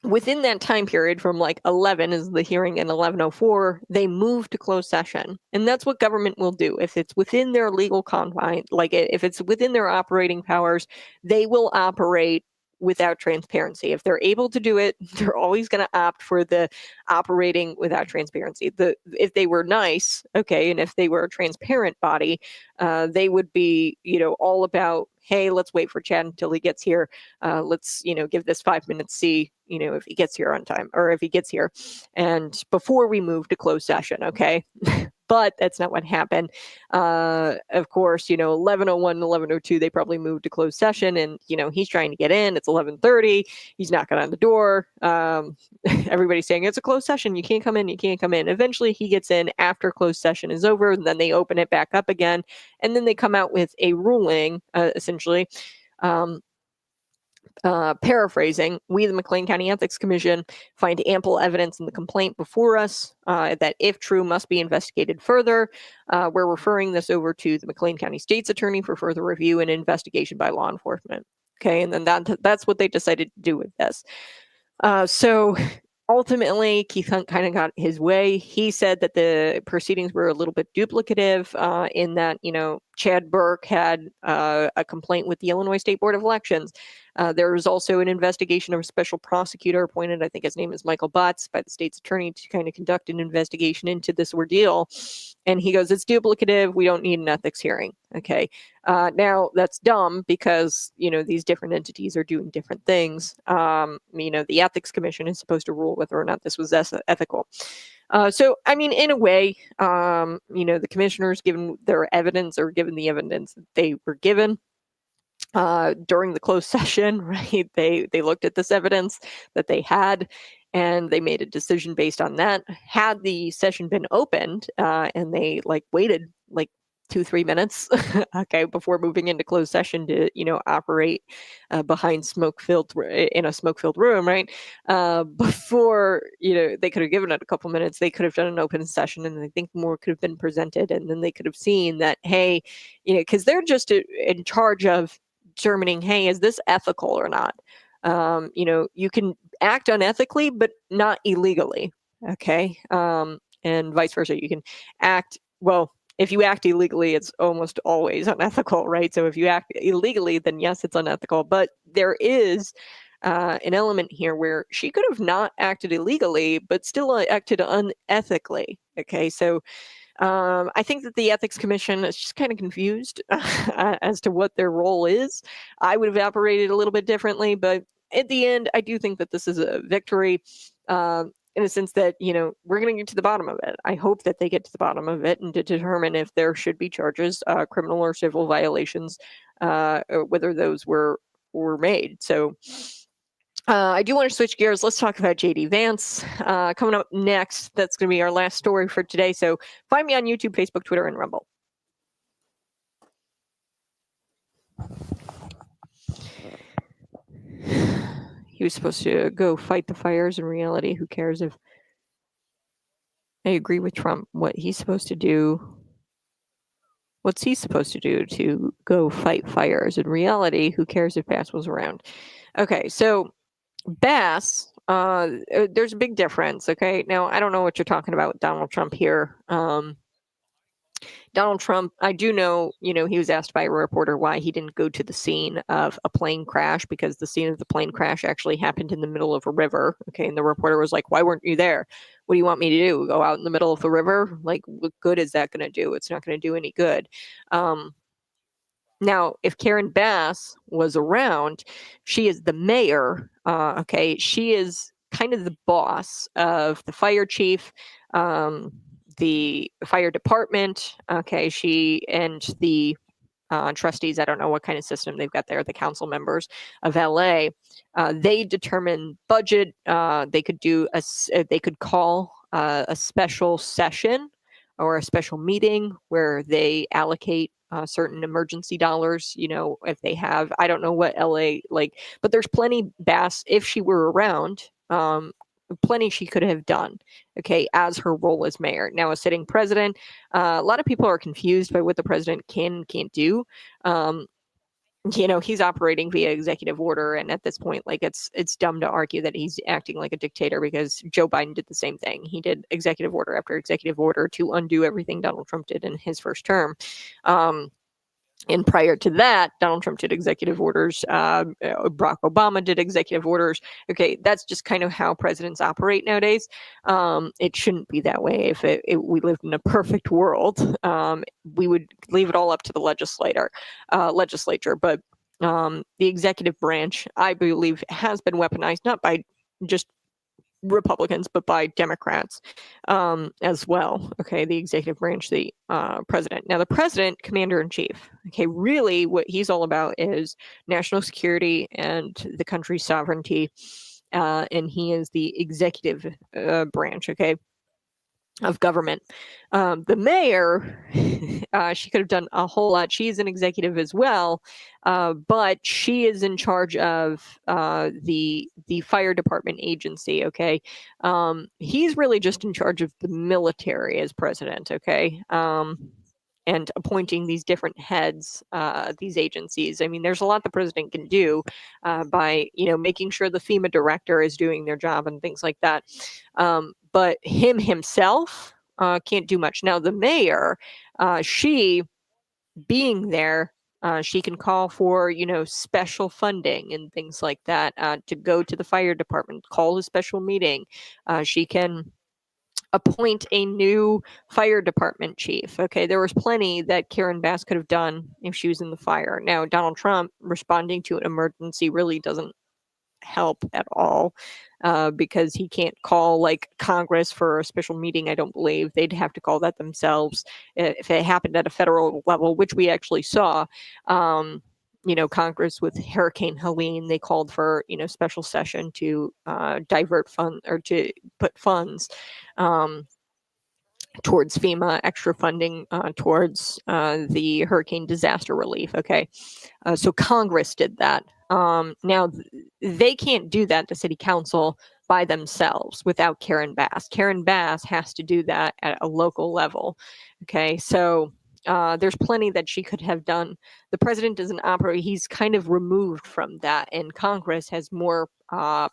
within that time period from like 11 is the hearing and 11:04, they move to closed session. And that's what government will do. If it's within their legal confine, like if it's within their operating powers, they will operate without transparency. If they're able to do it, they're always going to opt for the operating without transparency. If they were nice, okay, and if they were a transparent body, they would be, all about, hey, let's wait for Chad until he gets here. Let's, give this 5 minutes, see, if he gets here on time or if he gets here. And before we move to closed session, okay? But that's not what happened. Of course, 11:01 and 11:02, they probably moved to closed session and, he's trying to get in. It's 11:30. He's knocking on the door. Everybody's saying it's a closed session. You can't come in. You can't come in. Eventually he gets in after closed session is over. And then they open it back up again. And then they come out with a ruling, essentially. Paraphrasing, we, the McLean County Ethics Commission, find ample evidence in the complaint before us that, if true, must be investigated further. We're referring this over to the McLean County State's Attorney for further review and investigation by law enforcement. Okay, and then that's what they decided to do with this. So ultimately, Keith Hunt kind of got his way. He said that the proceedings were a little bit duplicative in that, Chad Burke had a complaint with the Illinois State Board of Elections. There was also an investigation of a special prosecutor appointed, I think his name is Michael Butts, by the state's attorney to kind of conduct an investigation into this ordeal. And he goes, it's duplicative. We don't need an ethics hearing. Okay. Now that's dumb because, these different entities are doing different things. The Ethics Commission is supposed to rule whether or not this was ethical. So, in a way, the commissioners, given their evidence or given the evidence that they were given during the closed session, right? They looked at this evidence that they had and they made a decision based on that. Had the session been opened and they waited 2-3 minutes, okay, before moving into closed session to, operate behind in a smoke-filled room, right? Before, they could have given it a couple minutes, they could have done an open session and I think more could have been presented. And then they could have seen that, hey, because they're just in charge of determining, hey, is this ethical or not? You can act unethically, but not illegally, okay? And vice versa. You can act, if you act illegally, it's almost always unethical, right? So if you act illegally, then yes, it's unethical. But there is an element here where she could have not acted illegally, but still acted unethically. Okay, so I think that the Ethics Commission is just kind of confused as to what their role is. I would have operated a little bit differently, but at the end, I do think that this is a victory. In a sense that, we're going to get to the bottom of it. I hope that they get to the bottom of it and to determine if there should be charges, criminal or civil violations, or whether those were made. So I do want to switch gears. Let's talk about JD Vance. Coming up next, that's going to be our last story for today. So find me on YouTube, Facebook, Twitter, and Rumble. He was supposed to go fight the fires. In reality, who cares if I agree with Trump? What he's supposed to do, what's he supposed to do to go fight fires? In reality, who cares if Bass was around? Okay, so Bass, there's a big difference. Okay, now I don't know what you're talking about with Donald Trump here. Donald Trump, I do know, he was asked by a reporter why he didn't go to the scene of a plane crash, because the scene of the plane crash actually happened in the middle of a river. Okay. And the reporter was like, why weren't you there? What do you want me to do? Go out in the middle of the river? Like, what good is that going to do? It's not going to do any good. Now, if Karen Bass was around, she is the mayor. Okay. She is kind of the boss of the fire chief, the fire department. Okay, she and the trustees, I don't know what kind of system they've got there, the council members of LA, they determine budget. They could call a special session or a special meeting where they allocate certain emergency dollars, if they have, I don't know what LA like, but there's plenty Bass, if she were around, plenty she could have done, okay, as her role as mayor. Now, as sitting president, a lot of people are confused by what the president can and can't do. He's operating via executive order, and at this point, like, it's dumb to argue that he's acting like a dictator, because Joe Biden did the same thing. He did executive order after executive order to undo everything Donald Trump did in his first term. And prior to that, Donald Trump did executive orders. Barack Obama did executive orders. Okay, that's just kind of how presidents operate nowadays. It shouldn't be that way. If we lived in a perfect world, we would leave it all up to the legislature. But the executive branch, I believe, has been weaponized, not by just Republicans, but by Democrats as well. Okay, the executive branch, the president. Now, the president, commander in chief. Okay, really, what he's all about is national security and the country's sovereignty, and he is the executive branch. Okay, of government. The mayor, she could have done a whole lot. She's an executive as well, but she is in charge of the fire department agency. Okay, he's really just in charge of the military as president. Okay. And appointing these different heads, these agencies. I mean, there's a lot the president can do by, making sure the FEMA director is doing their job and things like that. But himself can't do much. Now, the mayor, she being there, she can call for, special funding and things like that to go to the fire department, call a special meeting. She can appoint a new fire department chief. Okay, there was plenty that Karen Bass could have done if she was in the fire. Now, Donald Trump responding to an emergency really doesn't help at all, because he can't call like Congress for a special meeting. I don't believe they'd have to call that themselves if it happened at a federal level, which we actually saw. Congress with Hurricane Helene, they called for special session to divert fund or to put funds towards FEMA, extra funding towards the hurricane disaster relief. Okay, so Congress did that. Now, they can't do that to city council by themselves without Karen Bass. Karen Bass has to do that at a local level. Okay, so there's plenty that she could have done. The president doesn't operate, he's kind of removed from that, and Congress has more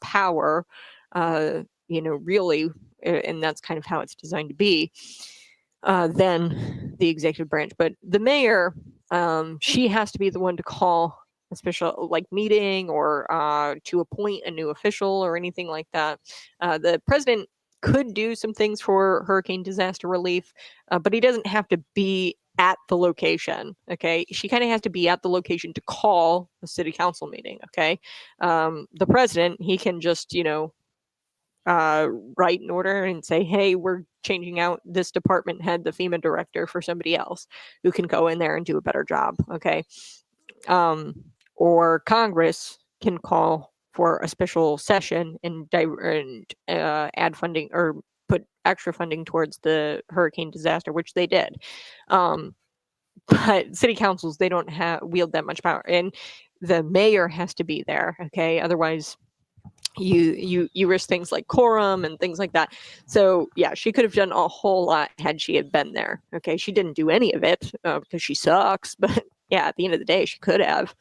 power, really, and that's kind of how it's designed to be, than the executive branch. But the mayor, she has to be the one to call a special meeting or to appoint a new official or anything like that. The president could do some things for hurricane disaster relief, but he doesn't have to be at the location. Okay, she kind of has to be at the location to call a city council meeting. Okay, the president, he can just write an order and say, hey, we're changing out this department head, the FEMA director, for somebody else who can go in there and do a better job. Okay, or Congress can call for a special session and add funding or put extra funding towards the hurricane disaster, which they did. But city councils, they don't wield that much power, and the mayor has to be there. Okay, otherwise you risk things like quorum and things like that. So yeah, she could have done a whole lot had she had been there. Okay, she didn't do any of it because she sucks, but yeah, at the end of the day, she could have.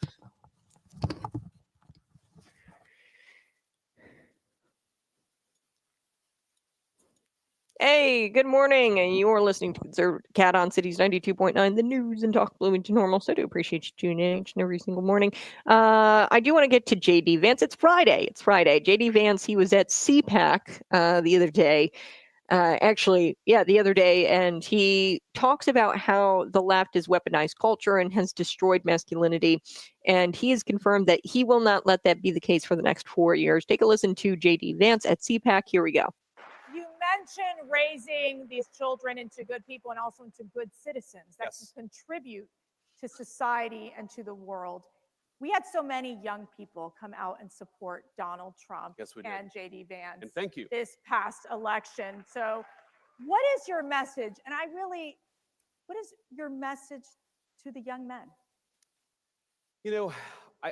Hey, good morning. You're listening to Conservative Cat on Cities 92.9, the news and talk Bloomington Normal. So I do appreciate you tuning in each and every single morning. I do want to get to JD Vance. It's Friday. JD Vance, he was at CPAC the other day. actually, yeah, the other day, and he talks about how the left has weaponized culture and has destroyed masculinity. And he has confirmed that he will not let that be the case for the next 4 years. Take a listen to JD Vance at CPAC. Here we go. You mentioned raising these children into good people and also into good citizens that Yes. can contribute to society and to the world. We had so many young people come out and support Donald Trump Yes, we did. and JD Vance And thank you. this past election. So what is your message? And what is your message to the young men? You know,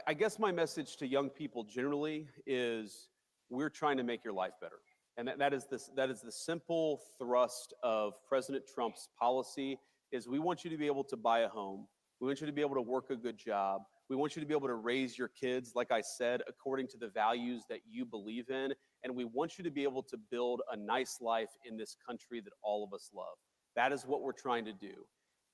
I guess my message to young people generally is we're trying to make your life better. And that is the simple thrust of President Trump's policy is we want you to be able to buy a home. We want you to be able to work a good job. We want you to be able to raise your kids, like I said, according to the values that you believe in. And we want you to be able to build a nice life in this country that all of us love. That is what we're trying to do.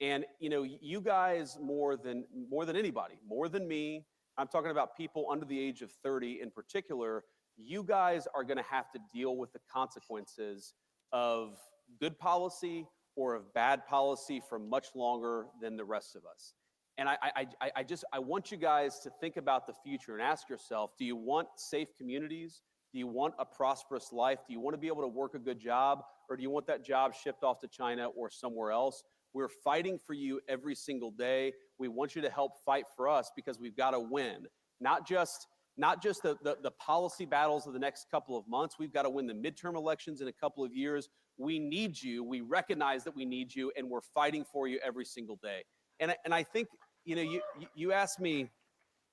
And, you know, you guys more than anybody, more than me, I'm talking about people under the age of 30 in particular, you guys are going to have to deal with the consequences of good policy or of bad policy for much longer than the rest of us. And I want you guys to think about the future and ask yourself, do you want safe communities? Do you want a prosperous life? Do you want to be able to work a good job? Or do you want that job shipped off to China or somewhere else? We're fighting for you every single day. We want you to help fight for us because we've got to win. Not just the policy battles of the next couple of months. We've got to win the midterm elections in a couple of years. We need you. We recognize that we need you, and we're fighting for you every single day. And I think, you know, you asked me,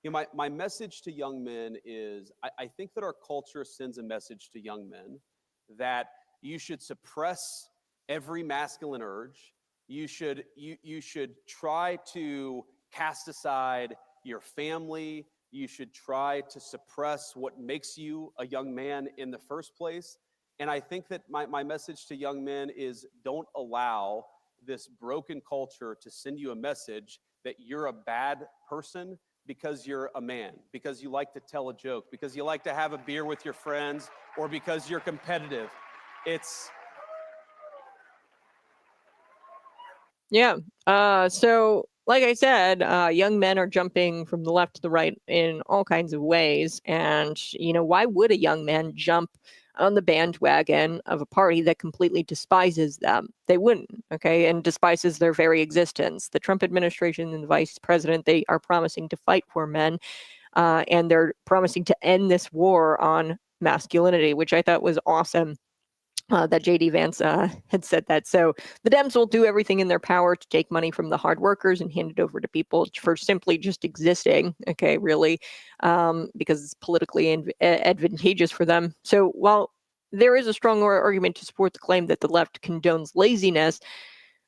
you know, my message to young men is I think that our culture sends a message to young men that you should suppress every masculine urge. You should try to cast aside your family. You should try to suppress what makes you a young man in the first place. And I think that my message to young men is don't allow this broken culture to send you a message that you're a bad person because you're a man, because you like to tell a joke, because you like to have a beer with your friends, or because you're competitive. Yeah. So, like I said, young men are jumping from the left to the right in all kinds of ways. And, you know, why would a young man jump on the bandwagon of a party that completely despises them? They wouldn't, okay, and despises their very existence. The Trump administration and the vice president, they are promising to fight for men, and they're promising to end this war on masculinity, which I thought was awesome. That JD Vance had said that. So the Dems will do everything in their power to take money from the hard workers and hand it over to people for simply just existing, okay, really, because it's politically advantageous for them. So while there is a strong argument to support the claim that the left condones laziness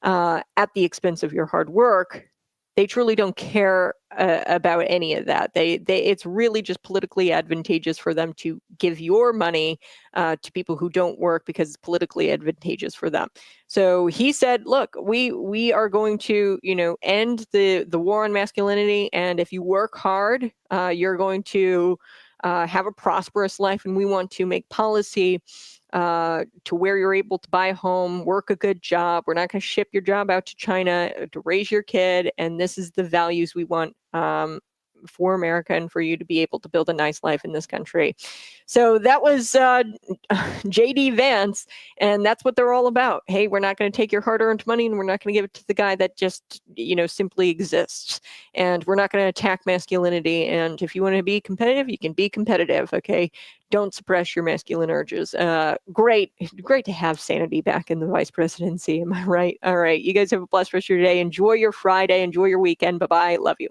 at the expense of your hard work, they truly don't care about any of that. It's really just politically advantageous for them to give your money to people who don't work because it's politically advantageous for them. So he said, look, we are going to, you know, end the war on masculinity. And if you work hard, you're going to have a prosperous life. And we want to make policy to where you're able to buy a home, work a good job. We're not going to ship your job out to China to raise your kid. And this is the values we want for America and for you to be able to build a nice life in this country. So that was JD Vance, and that's what they're all about. Hey, we're not going to take your hard-earned money, and we're not going to give it to the guy that just, you know, simply exists. And we're not going to attack masculinity. And if you want to be competitive, you can be competitive. Okay, don't suppress your masculine urges. Great to have sanity back in the vice presidency. Am I right? All right, you guys have a blessed rest of your day. Enjoy your Friday. Enjoy your weekend. Bye bye. Love you.